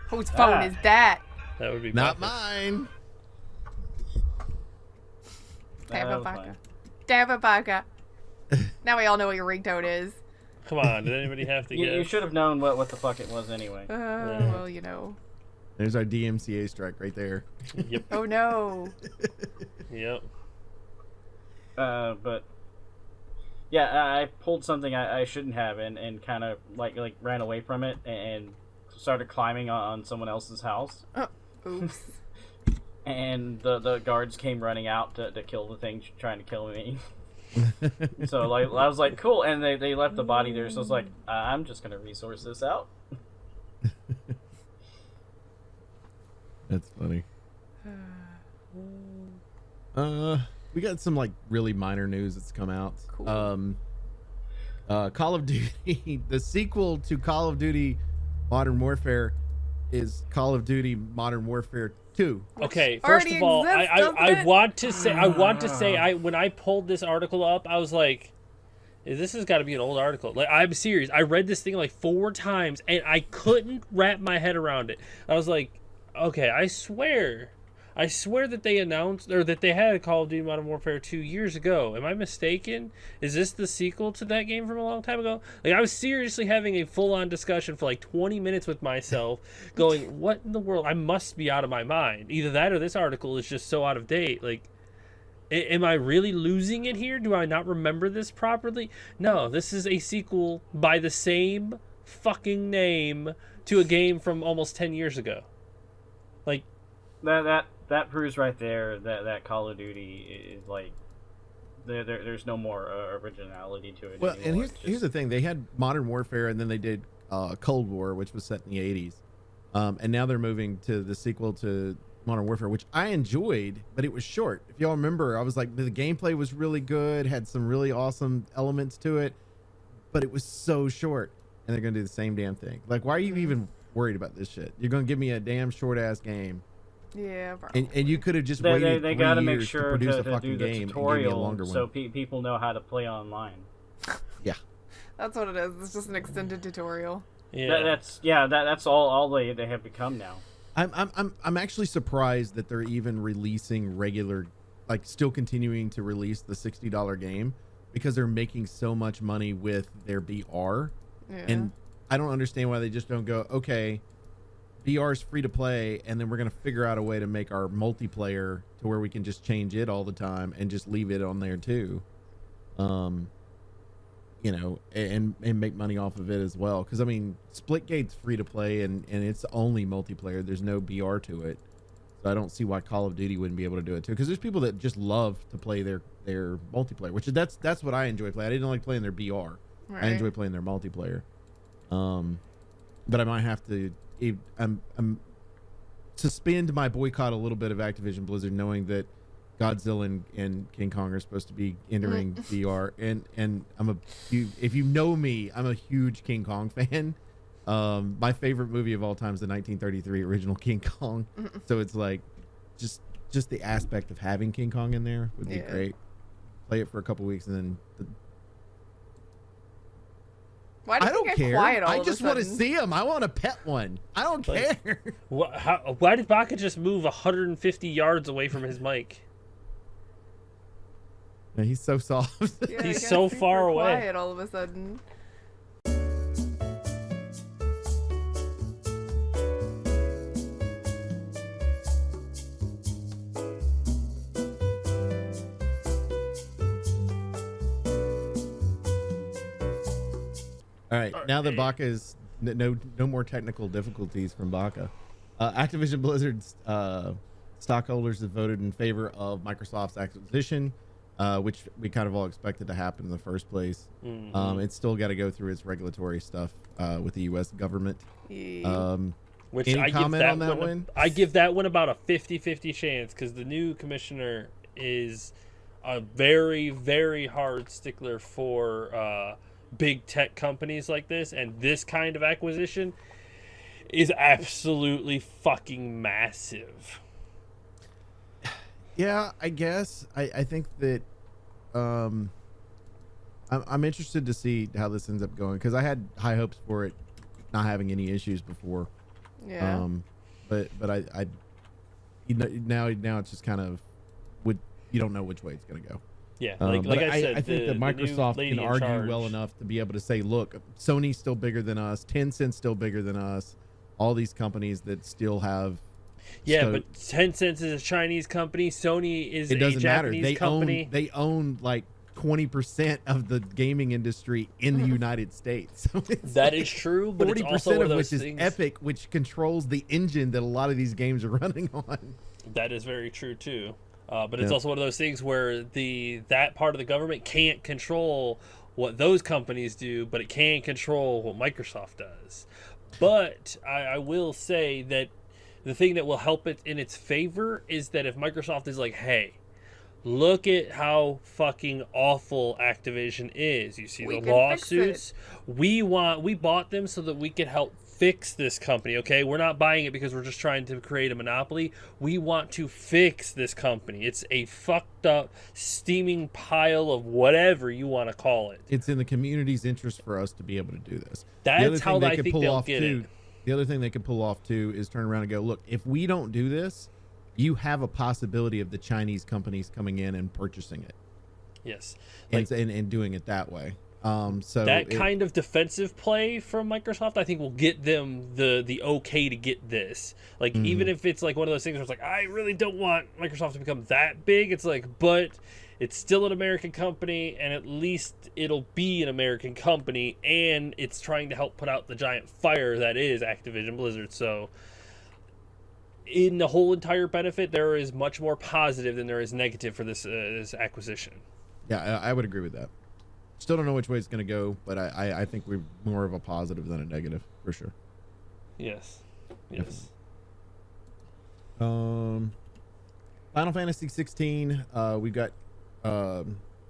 Whose phone is that? That would be Not Baka. mine. That Damn it, was Baka. fine. Damn it, Baka. Now we all know what your ringtone is. Come on, did anybody have to You guess? should have known what the fuck it was anyway. Well, you know. There's our DMCA strike right there. Yep. Oh no. Yep. But yeah, I pulled something I shouldn't have and kind of like ran away from it and started climbing on someone else's house. Oops. And the guards came running out to kill the thing trying to kill me. So like I was like, cool, and they left the body there. So I was like, I'm just gonna resource this out. That's funny. We got some like really minor news that's come out. Cool. Call of Duty, the sequel to Call of Duty Modern Warfare is Call of Duty Modern Warfare 2. Okay, first already of all, exists, I doesn't want to say when I pulled this article up, I was like, this has got to be an old article. Like, I'm serious. I read this thing like 4 times and I couldn't wrap my head around it. I was like, okay, I swear that they announced or that they had a Call of Duty Modern Warfare 2 years ago. Am I mistaken? Is this the sequel to that game from a long time ago? Like, I was seriously having a full-on discussion for like 20 minutes with myself going, what in the world? I must be out of my mind. Either that or this article is just so out of date. Like, am I really losing it here? Do I not remember this properly? No, this is a sequel by the same fucking name to a game from almost 10 years ago. Like, That proves right there that Call of Duty is like there's no more originality to it. Well, anymore. and It's here's the thing: they had Modern Warfare, and then they did Cold War, which was set in the '80s, and now they're moving to the sequel to Modern Warfare, which I enjoyed, but it was short. If y'all remember, I was like, the gameplay was really good, had some really awesome elements to it, but it was so short. And they're gonna do the same damn thing. Like, why are you even worried about this shit? You're gonna give me a damn short ass game. Yeah, probably. And you could have just they waited they 3 got to make years sure to produce a to fucking do the game and give me a tutorial longer so one. people know how to play online. Yeah. That's what it is. It's just an extended tutorial. yeah. That's all they have become now. I'm actually surprised that they're even releasing regular, like still continuing to release the $60 game, because they're making so much money with their BR. Yeah. And I don't understand why they just don't go, okay, VR is free to play, and then we're going to figure out a way to make our multiplayer to where we can just change it all the time and just leave it on there too. You know, and make money off of it as well. Because I mean, Splitgate's free to play, and it's only multiplayer. There's no BR to it, so I don't see why Call of Duty wouldn't be able to do it too. Because there's people that just love to play their multiplayer, which that's what I enjoy playing. I didn't like playing their BR. Right. I enjoy playing their multiplayer. But I might have to. I'm suspend my boycott a little bit of Activision Blizzard, knowing that Godzilla and King Kong are supposed to be entering VR, and if you know me, I'm a huge King Kong fan. My favorite movie of all time is the 1933 original King Kong. So it's like just the aspect of having King Kong in there would be great. Play it for a couple weeks and then. Why do I you don't get care. quiet all I of a just want to sudden? see him. I want to pet one. I don't care. Why did Baka just move 150 yards away from his mic? Man, he's so soft. Yeah, He's it got so super far away. Quiet all of a sudden. All right, now that Baka is no more technical difficulties from Baka. Activision Blizzard's stockholders have voted in favor of Microsoft's acquisition, which we kind of all expected to happen in the first place. It's still got to go through its regulatory stuff with the U.S. government. Yeah. Which Any I comment give that on that one? I give that one about a 50-50 chance, because the new commissioner is a very, very hard stickler for big tech companies like this, and this kind of acquisition is absolutely fucking massive. Yeah, I guess. I think that I'm interested to see how this ends up going, because I had high hopes for it not having any issues before. Yeah. But I now it's just kind of you don't know which way it's going to go. Yeah, But like I said, I think that the new Microsoft lady can in argue charge- well enough to be able to say, look, Sony's still bigger than us, Tencent's still bigger than us, all these companies that still have Yeah, scope. but Tencent is a Chinese company. Sony is It a doesn't matter. Japanese company. They own like 20% of the gaming industry in the United States. So it's That like is true, but it's also 40% one of of which those is things. Epic, which controls the engine that a lot of these games are running on. That is very true too. But it's Yeah. also one of those things where that part of the government can't control what those companies do, but it can control what Microsoft does. But I will say that the thing that will help it in its favor is that if Microsoft is like, hey, look at how fucking awful Activision is. You see We the can fix it. lawsuits. We bought them so that we could help fix this company, okay? We're not buying it because we're just trying to create a monopoly. We want to fix this company. It's a fucked up, steaming pile of whatever you want to call it. It's in the community's interest for us to be able to do this. That's how I think they'll get it. The other thing they could pull off too is turn around and go, look, if we don't do this, you have a possibility of the Chinese companies coming in and purchasing it. Yes. And doing it that way. So that kind of defensive play from Microsoft, I think, will get them the okay to get this. Like, even if it's like one of those things where it's like, I really don't want Microsoft to become that big. It's like, but it's still an American company, and at least it'll be an American company, and it's trying to help put out the giant fire that is Activision Blizzard. So, in the whole entire benefit, there is much more positive than there is negative for this acquisition. Yeah, I would agree with that. Still don't know which way it's going to go, but I think we're more of a positive than a negative for sure. Yes. Yes. Final Fantasy 16. We've got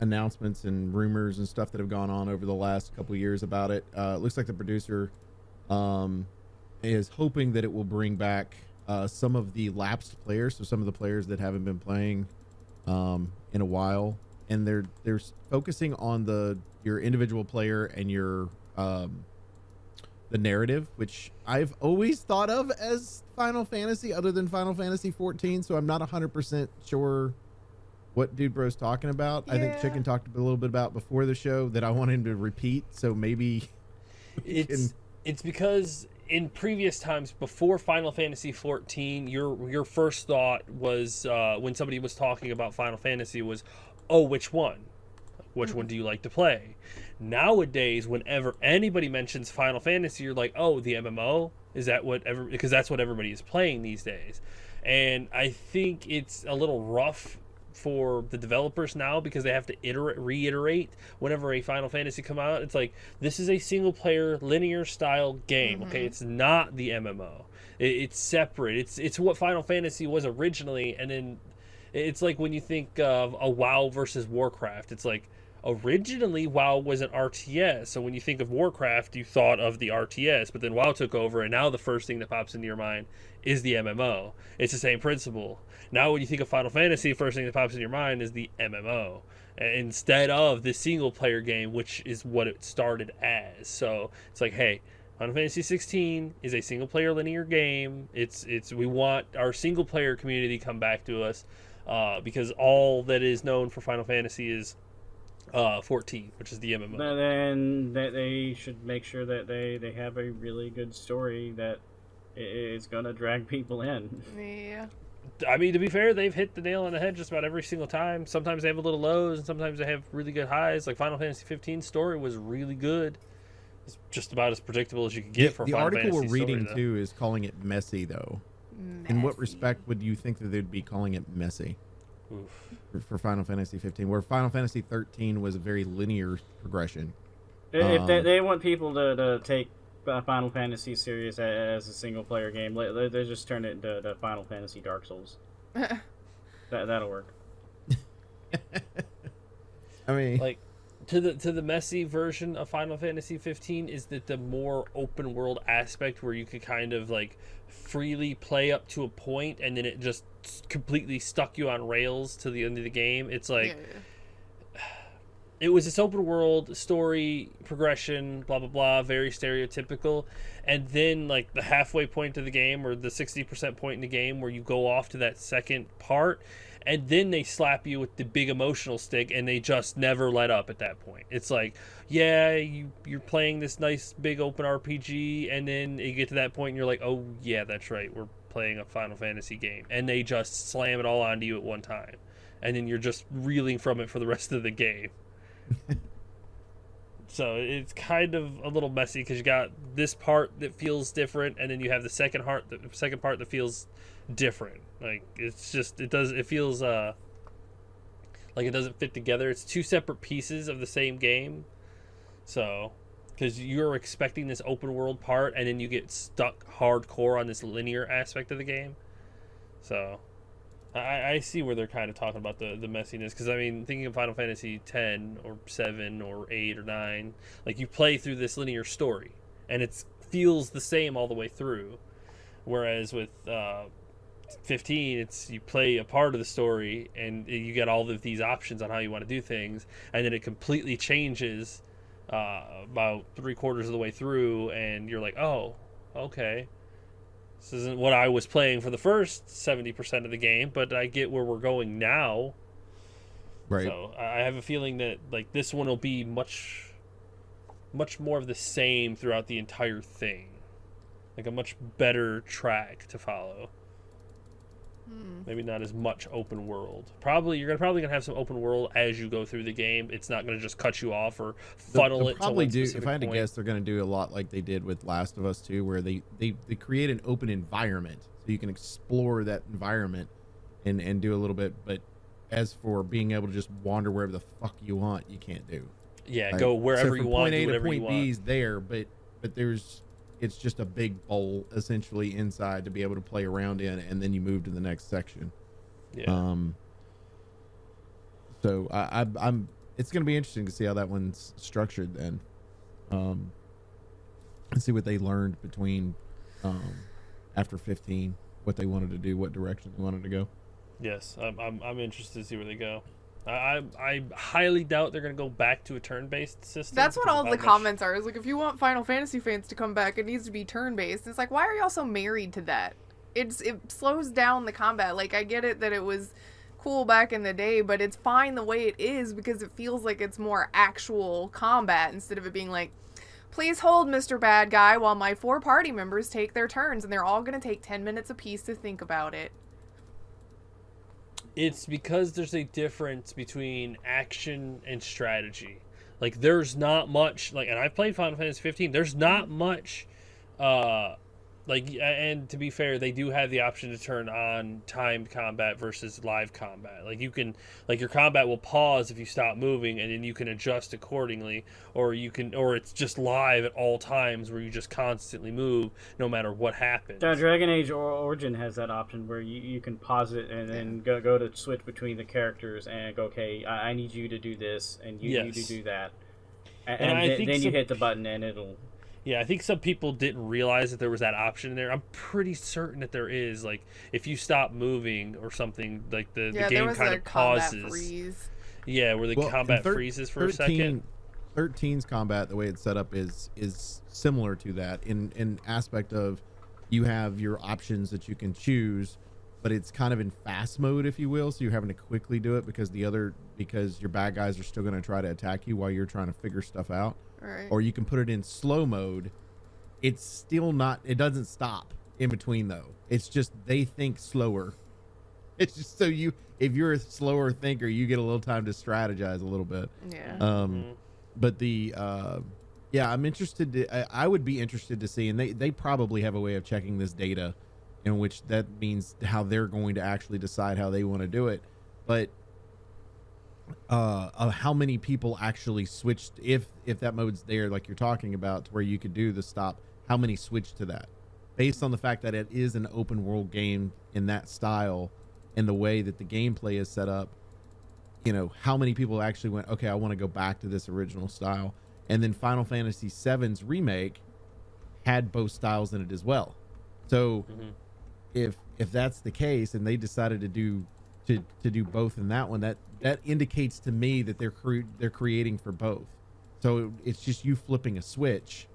announcements and rumors and stuff that have gone on over the last couple years about it. It looks like the producer is hoping that it will bring back some of the lapsed players, so some of the players that haven't been playing in a while, and they're focusing on your individual player and your the narrative, which I've always thought of as Final Fantasy, other than Final Fantasy 14. So I'm not 100% sure what Dude Bro's talking about. I think Yeah. Chicken talked a little bit about before the show that I want him to repeat. So maybe It's because in previous times before Final Fantasy 14, your first thought was when somebody was talking about Final Fantasy was, oh, which one? Which one do you like to play? Nowadays, whenever anybody mentions Final Fantasy, you're like, oh, the MMO? Is that because that's what everybody is playing these days. And I think it's a little rough for the developers now because they have to reiterate whenever a Final Fantasy come out. It's like, this is a single player linear style game. Okay, it's not the MMO. It's separate. It's what Final Fantasy was originally, and then it's like when you think of a WoW versus Warcraft, it's like originally WoW was an RTS, so when you think of Warcraft you thought of the RTS, but then WoW took over and now the first thing that pops into your mind is the MMO. It's the same principle. Now when you think of Final Fantasy, first thing that pops in your mind is the MMO instead of the single player game, which is what it started as. So it's like, hey, Final Fantasy 16 is a single player linear game. It's we want our single player community to come back to us because all that is known for Final Fantasy is 14, which is the MMO. Then they should make sure that they have a really good story that is gonna drag people in. Yeah. I mean, to be fair, they've hit the nail on the head just about every single time. Sometimes they have a little lows, and sometimes they have really good highs. Like Final Fantasy 15 story was really good. It's just about as predictable as you could get for a the Final article Fantasy we're reading story, too is calling it messy though. In what Messy. respect would you think that they'd be calling it messy Oof. for Final Fantasy 15, where Final Fantasy 13 was a very linear progression? If they want people to take Final Fantasy series as a single player game, they just turn it into the Final Fantasy Dark Souls. That'll work. I mean, Like to the messy version of Final Fantasy 15 is that the more open world aspect where you could kind of like freely play up to a point and then it just completely stuck you on rails to the end of the game. It's like it was this open world story progression, blah blah blah, very stereotypical, and then like the halfway point of the game, or the 60% point in the game, where you go off to that second part, and then they slap you with the big emotional stick, and they just never let up at that point. It's like, yeah, you're playing this nice big open RPG, and then you get to that point and you're like, oh yeah, that's right, we're playing a Final Fantasy game, and they just slam it all onto you at one time, and then you're just reeling from it for the rest of the game. So it's kind of a little messy, because you got this part that feels different, and then you have the second part that feels different. Like, it's just, it feels like it doesn't fit together. It's two separate pieces of the same game. So, because you're expecting this open world part, and then you get stuck hardcore on this linear aspect of the game. So I see where they're kind of talking about the messiness, because I mean, thinking of Final Fantasy 10 or 7 or 8 or 9, like, you play through this linear story and it feels the same all the way through, whereas with 15, it's you play a part of the story and you get all of these options on how you want to do things, and then it completely changes about 3/4 of the way through, and you're like, oh, okay, this isn't what I was playing for the first 70% of the game, but I get where we're going now. Right. So I have a feeling that like this one will be much more of the same throughout the entire thing. Like a much better track to follow. Maybe not as much open world. You're probably gonna have some open world as you go through the game. It's not gonna just cut you off or funnel it. Probably to do. one If I had to point. guess, they're gonna do a lot like they did with Last of Us 2, where they create an open environment so you can explore that environment and do a little bit. But as for being able to just wander wherever the fuck you want, you can't do. Yeah, Right? go wherever So you from want, point do A to whatever you point want. B is there, but it's just a big bowl essentially inside to be able to play around in, and then you move to the next section. Yeah. So I'm it's going to be interesting to see how that one's structured then, and see what they learned between after 15, what they wanted to do, what direction they wanted to go. Yes, I'm interested to see where they go. I highly doubt they're going to go back to a turn-based system. That's what because all of the how much- comments are. Is like, if you want Final Fantasy fans to come back, it needs to be turn-based. It's like, why are y'all so married to that? It slows down the combat. Like, I get it that it was cool back in the day, but it's fine the way it is, because it feels like it's more actual combat instead of it being like, please hold, Mr. Bad Guy, while my 4 party members take their turns, and they're all going to take 10 minutes apiece to think about it. It's because there's a difference between action and strategy. Like, there's not much, like, and I played Final Fantasy 15. There's not much, and to be fair, they do have the option to turn on timed combat versus live combat. Like, you can, like, your combat will pause if you stop moving, and then you can adjust accordingly, or it's just live at all times where you just constantly move no matter what happens. Dragon Age Origin has that option where you can pause it and then go to switch between the characters and go, okay, I need you to do this, and you need to do that. And I think then you hit the button and it'll... Yeah, I think some people didn't realize that there was that option in there. I'm pretty certain that there is. Like, if you stop moving or something, like the game kind of pauses. Freeze. Yeah, where the combat freezes for a second. 13's combat, the way it's set up, is similar to that in aspect of you have your options that you can choose, but it's kind of in fast mode, if you will. So you're having to quickly do it because your bad guys are still going to try to attack you while you're trying to figure stuff out. Right. Or you can put it in slow mode. It's still not, it doesn't stop in between though. It's just they think slower. It's just so if you're a slower thinker, you get a little time to strategize a little bit. Yeah. But I'm interested I would be interested to see, and they probably have a way of checking this data, in which that means how they're going to actually decide how they want to do it. But of how many people actually switched, if that mode's there, like you're talking about, to where you could do the stop, how many switched to that, based on the fact that it is an open world game in that style and the way that the gameplay is set up. How many people actually went, okay, I want to go back to this original style. And then Final Fantasy VII's remake had both styles in it as well. So if that's the case, and they decided to to do both in that one. That indicates to me that they're creating for both. So it's just you flipping a switch.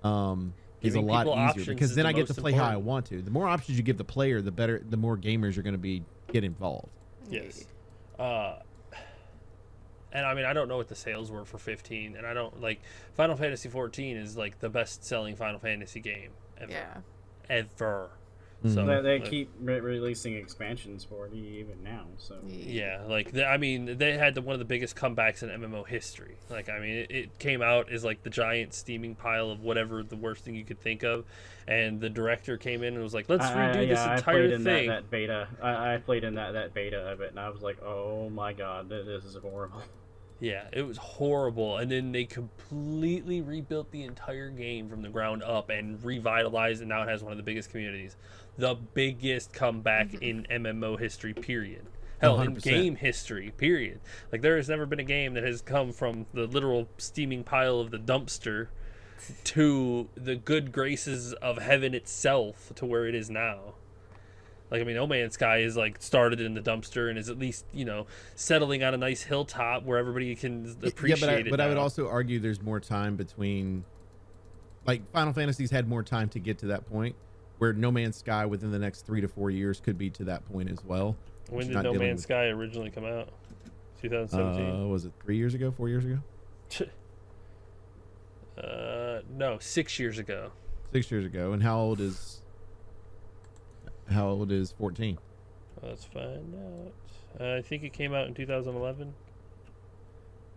Is a Giving lot people easier options because is then the I get to most play how I important. want to. The more options you give the player, the more gamers are going to get involved. Yes. And I mean, I don't know what the sales were for 15, and I don't like Final Fantasy 14 is like the best-selling Final Fantasy game ever. Yeah. Ever. Mhm. So They keep releasing expansions for it even now. So yeah, like I mean, they had one of the biggest comebacks in MMO history. Like, I mean, it came out as like the giant steaming pile of whatever the worst thing you could think of, and the director came in and was like, "Let's redo this I entire played in thing." that beta. I played in that beta of it, and I was like, oh my god, this is horrible. Yeah, it was horrible, and then they completely rebuilt the entire game from the ground up and revitalized, and now it has one of the biggest communities, the biggest comeback in MMO history, period. Hell, in 100%. game history, period. Like, there has never been a game that has come from the literal steaming pile of the dumpster to the good graces of heaven itself to where it is now. Like, I mean, No Man's Sky is like started in the dumpster and is at least, settling on a nice hilltop where everybody can appreciate it. But I would now. also argue there's more time between, like, Final Fantasy's had more time to get to that point, where No Man's Sky within the next 3 to 4 years could be to that point as well. When It's did not No dealing Man's with- Sky originally come out? 2017? Was it 3 years ago? 4 years ago? No, 6 years ago. 6 years ago. And how old is 14? Let's find out. I think it came out in 2011.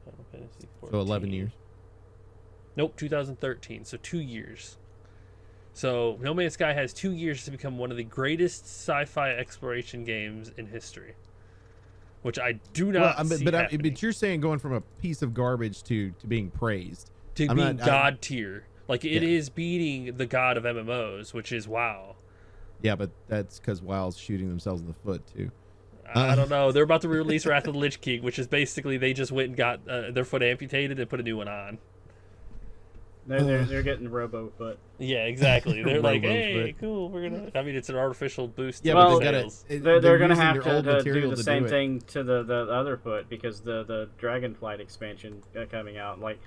Final Fantasy 14. So 11 years. Nope, 2013. So 2 years. So No Man's Sky has 2 years to become one of the greatest sci-fi exploration games in history, which I do not see happening. But you're saying going from a piece of garbage to being praised. To I'm being not- god tier. Like, it Yeah. is beating the god of MMOs, which is WoW. Yeah, but that's because WoW's shooting themselves in the foot too. I don't know. They're about to release Wrath of the Lich King, which is basically they just went and got their foot amputated and put a new one on. They're getting Robo Foot. Yeah, exactly. They're like, Robo hey, foot. cool, we're gonna. I mean, it's an artificial boost. Yeah, to but Well, they gotta, sales. They're going to using have their to, old to do material the to same it. thing to the other foot because the Dragonflight expansion coming out. Like,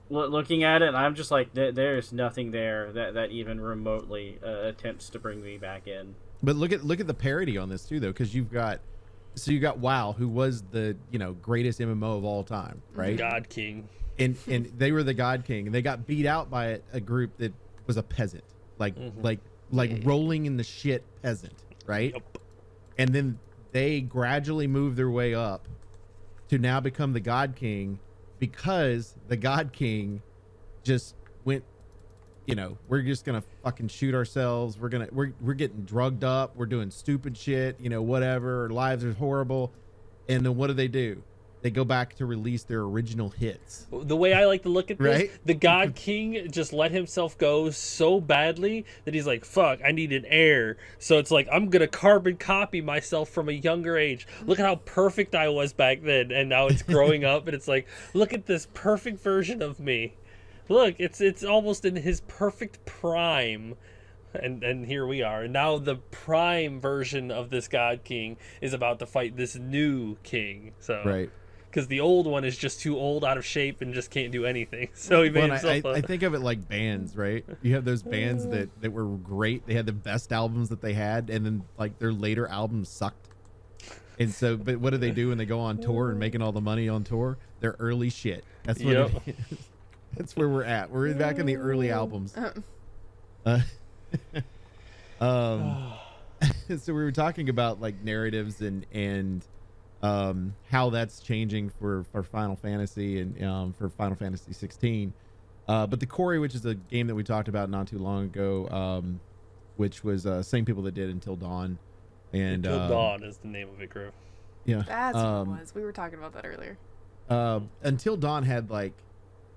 looking at it, I'm just like, there's nothing there that even remotely attempts to bring me back in. But look at the parody on this too, though, because you got WoW, who was the greatest MMO of all time, right? God King. And they were the God King, and they got beat out by a group that was a peasant, like rolling in the shit peasant, right? Yep. And then they gradually moved their way up to now become the God King, because the God King just went, we're just gonna fucking shoot ourselves. We're getting drugged up. We're doing stupid shit. Whatever. Our lives are horrible. And then what do? They go back to release their original hits. The way I like to look at this, Right? the God King just let himself go so badly that he's like, fuck, I need an heir. So it's like, I'm going to carbon copy myself from a younger age. Look at how perfect I was back then. And now it's growing up and it's like, look at this perfect version of me. Look, it's almost in his perfect prime. And here we are. And now the prime version of this God King is about to fight this new king. So Right. because the old one is just too old, out of shape, and just can't do anything. So he made Well, himself I think of it like bands, right? You have those bands that were great. They had the best albums that they had, and then like their later albums sucked. And so, but what do they do when they go on tour and making all the money on tour? They're early shit. That's what Yep. it is. That's where we're at. We're back in the early albums. So we were talking about like narratives and how that's changing for Final Fantasy and for Final Fantasy 16. But the Quarry, which is a game that we talked about not too long ago, which was same people that did Until Dawn. And Until Dawn is the name of it, Grif. Yeah. That's what it was. We were talking about that earlier. Until Dawn had like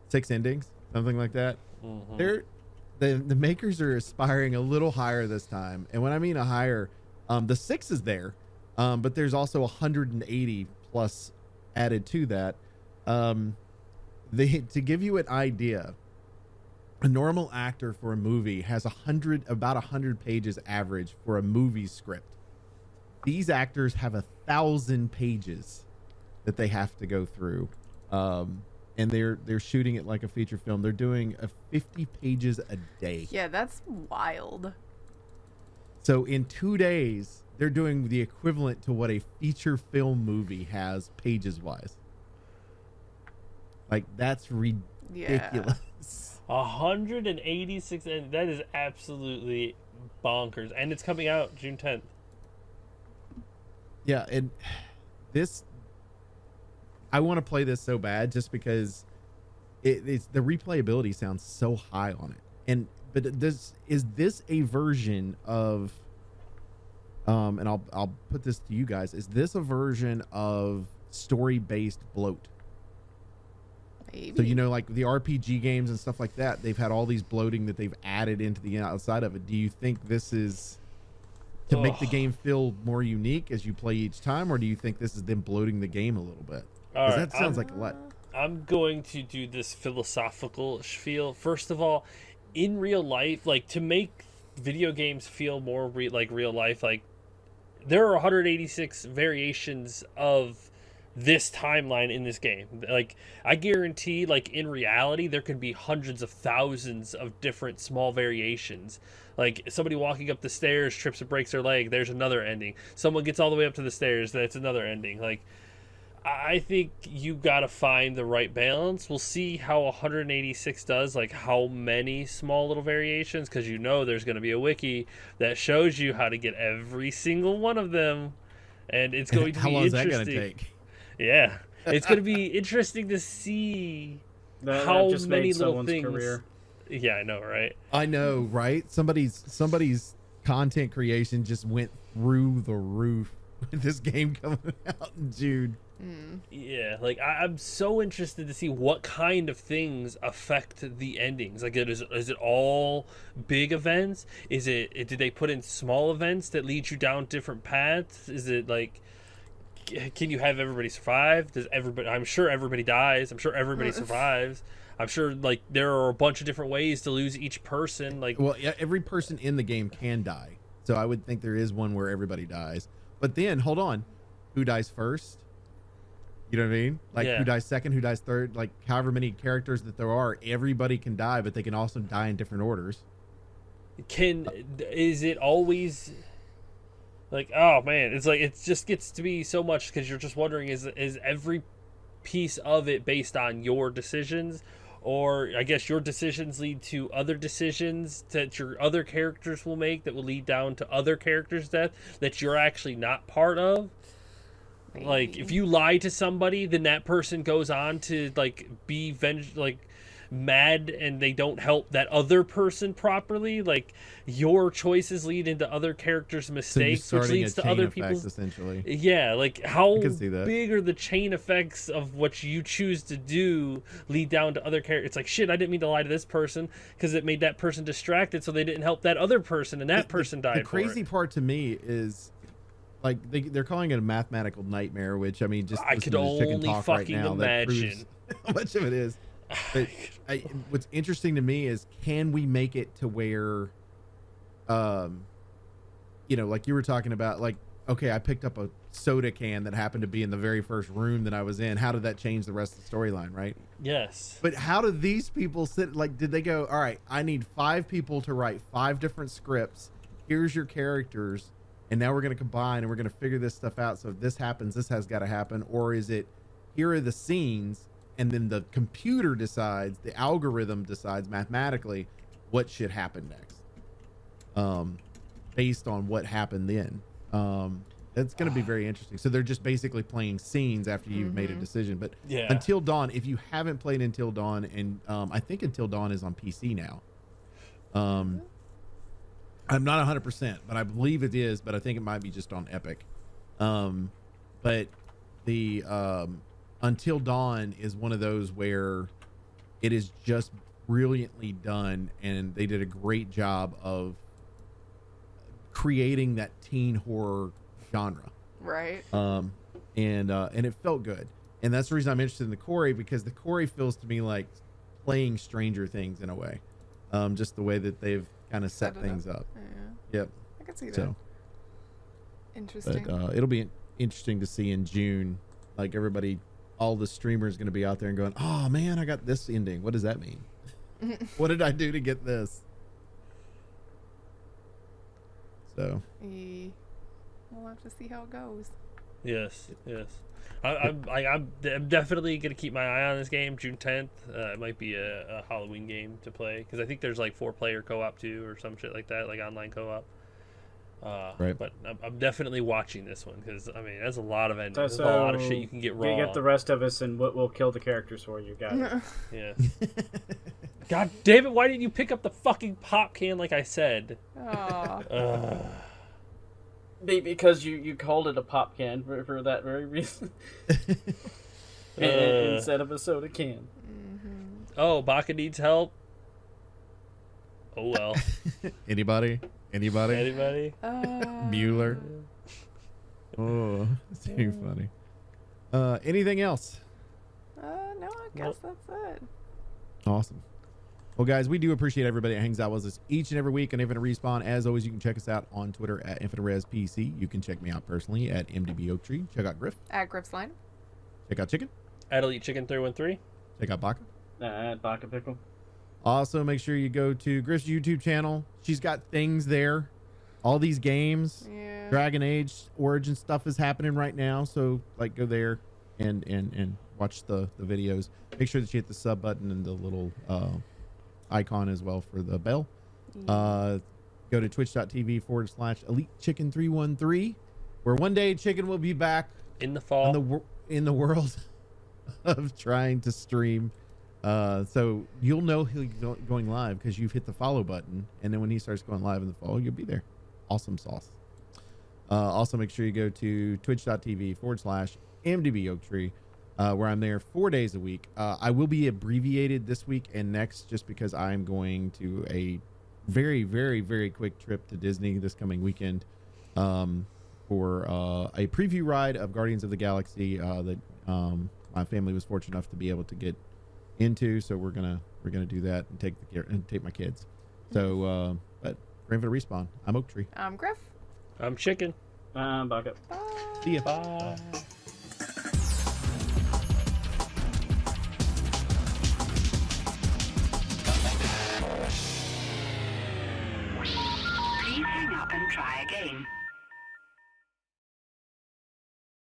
6 endings, something like that. Mhm. The makers are aspiring a little higher this time, and when I mean a higher, the 6 is there, but there's also 180 plus added to that. To give you an idea, a normal actor for a movie has about 100 pages average for a movie script. these actors have 1,000 pages that they have to go through, and they're shooting it like a feature film. They're doing 50 pages a day. Yeah, that's wild. So in 2 days, they're doing the equivalent to what a feature film movie has pages wise. Like, that's ridiculous. 186, and that is absolutely bonkers. And it's coming out June 10th. Yeah, and this, I want to play this so bad just because it's the replayability sounds so high on it. But is this a version of and I'll put this to you guys, is this a version of story-based bloat? Maybe. So, you know, like the RPG games and stuff like that, they've had all these bloating that they've added into the outside of it. Do you think this is to make the game feel more unique as you play each time, or do you think this is them bloating the game a little bit? Because that sounds like a lot. I'm going to do this philosophical spiel. First of all, in real life, like, to make video games feel more like real life, like, there are 186 variations of this timeline in this game. Like, I guarantee, like, in reality, there could be hundreds of thousands of different small variations. Like, somebody walking up the stairs trips and breaks their leg, there's another ending. Someone gets all the way up to the stairs, that's another ending. Like, I think you gotta find the right balance. We'll see how 186 does, like how many small little variations, because you know there's gonna be a wiki that shows you how to get every single one of them, and it's going to How be long is interesting. that gonna take? Yeah, it's gonna be interesting to see how just many made little someone's things. career. Yeah, I know, right? I know, right? Somebody's content creation just went through the roof with this game coming out in June. Yeah, like I'm so interested to see what kind of things affect the endings. Like, is it all big events? Did they put in small events that lead you down different paths? Is it like, can you have everybody survive? I'm sure everybody dies. I'm sure everybody survives. I'm sure, like, there are a bunch of different ways to lose each person. Like, well, yeah, every person in the game can die, so I would think there is one where everybody dies. But then, hold on, who dies first? You know what I mean? Like, Yeah. who dies second, who dies third? Like, however many characters that there are, everybody can die, but they can also die in different orders. is it always like, oh man, it's like, it just gets to be so much, because you're just wondering, is every piece of it based on your decisions, or I guess your decisions lead to other decisions that your other characters will make that will lead down to other characters' death that you're actually not part of. Maybe. Like, if you lie to somebody, then that person goes on to, like, be mad, and they don't help that other person properly. Like, your choices lead into other characters' mistakes, so you're which starting leads a to other chain effect, people's. essentially. Yeah, like, how I can see that. big are the chain effects of what you choose to do lead down to other characters? It's like, shit, I didn't mean to lie to this person because it made that person distracted, so they didn't help that other person, and that person died. The crazy part to me is, like, they're calling it a mathematical nightmare, which, I mean, just I listen could to the chicken only talk right fucking now, that proves imagine how much of it is. But what's interesting to me is, can we make it to where, you know, like you were talking about, like, okay, I picked up a soda can that happened to be in the very first room that I was in. How did that change the rest of the storyline, right? Yes. But how did these people sit? Like, did they go, all right, I need 5 people to write 5 different scripts. Here's your characters. And now we're going to combine and we're going to figure this stuff out. So if this happens, this has got to happen. Or is it, here are the scenes, and then the computer decides, the algorithm decides mathematically what should happen next, based on what happened then. That's going to be very interesting. So they're just basically playing scenes after you've made a decision. But Yeah. Until Dawn, if you haven't played Until Dawn, and I think Until Dawn is on PC now. I'm not 100%, but I believe it is, but I think it might be just on Epic. But the Until Dawn is one of those where it is just brilliantly done, and they did a great job of creating that teen horror genre. Right. And it felt good. And that's the reason I'm interested in the Quarry, because the Quarry feels to me like playing Stranger Things in a way. Just the way that they've kind of set Set it things up. Yeah. Yep. I can see that. So Interesting. But it'll be interesting to see in June. Like everybody, all the streamers going to be out there and going, "Oh man, I got this ending. What does that mean? What did I do to get this?" So we'll have to see how it goes. Yes. I'm definitely gonna keep my eye on this game. June 10th. It might be a Halloween game to play because I think there's like 4-player co-op too, or some shit like that, like online co-op. Right. But I'm definitely watching this one because I mean, there's a lot of endings. There's a lot of shit you can get wrong. You get the rest of us, and we'll kill the characters for you. Got it. Yeah. God damn it! Why didn't you pick up the fucking pop can like I said? Oh. Because you called it a pop can for that very reason. Instead of a soda can. Mm-hmm. Oh, Baka needs help. Oh well. Anybody? Anybody? Bueller. Oh, it's too funny. Anything else? No, I guess that's it. Awesome. Well, guys, we do appreciate everybody that hangs out with us each and every week on Infinite Respawn. As always, you can check us out on Twitter at InfiniteResPC. You can check me out personally at MDBOaktree. Check out Grif. At Grif's Line. Check out Chicken. At Elite Chicken 313. Check out Baka. Baka Pickle. Also, make sure you go to Grif's YouTube channel. She's got things there. All these games. Yeah. Dragon Age Origin stuff is happening right now. So, like, go there and watch the videos. Make sure that you hit the sub button and the little icon as well for the bell. Go to twitch.tv/EliteChicken313, where one day Chicken will be back in the fall in the world of trying to stream. So you'll know he'll be going live because you've hit the follow button, and then when he starts going live in the fall, you'll be there. Awesome sauce. Also, make sure you go to twitch.tv/MDBOaktree, where I'm there 4 days a week. I will be abbreviated this week and next just because I'm going to a very, very, very quick trip to Disney this coming weekend for a preview ride of Guardians of the Galaxy that my family was fortunate enough to be able to get into. So we're gonna do that and take my kids. So, but for Infinite Respawn, I'm Oaktree. I'm Grif. I'm Chicken. Baka. Bye. See ya. Bye. Please hang up and try again.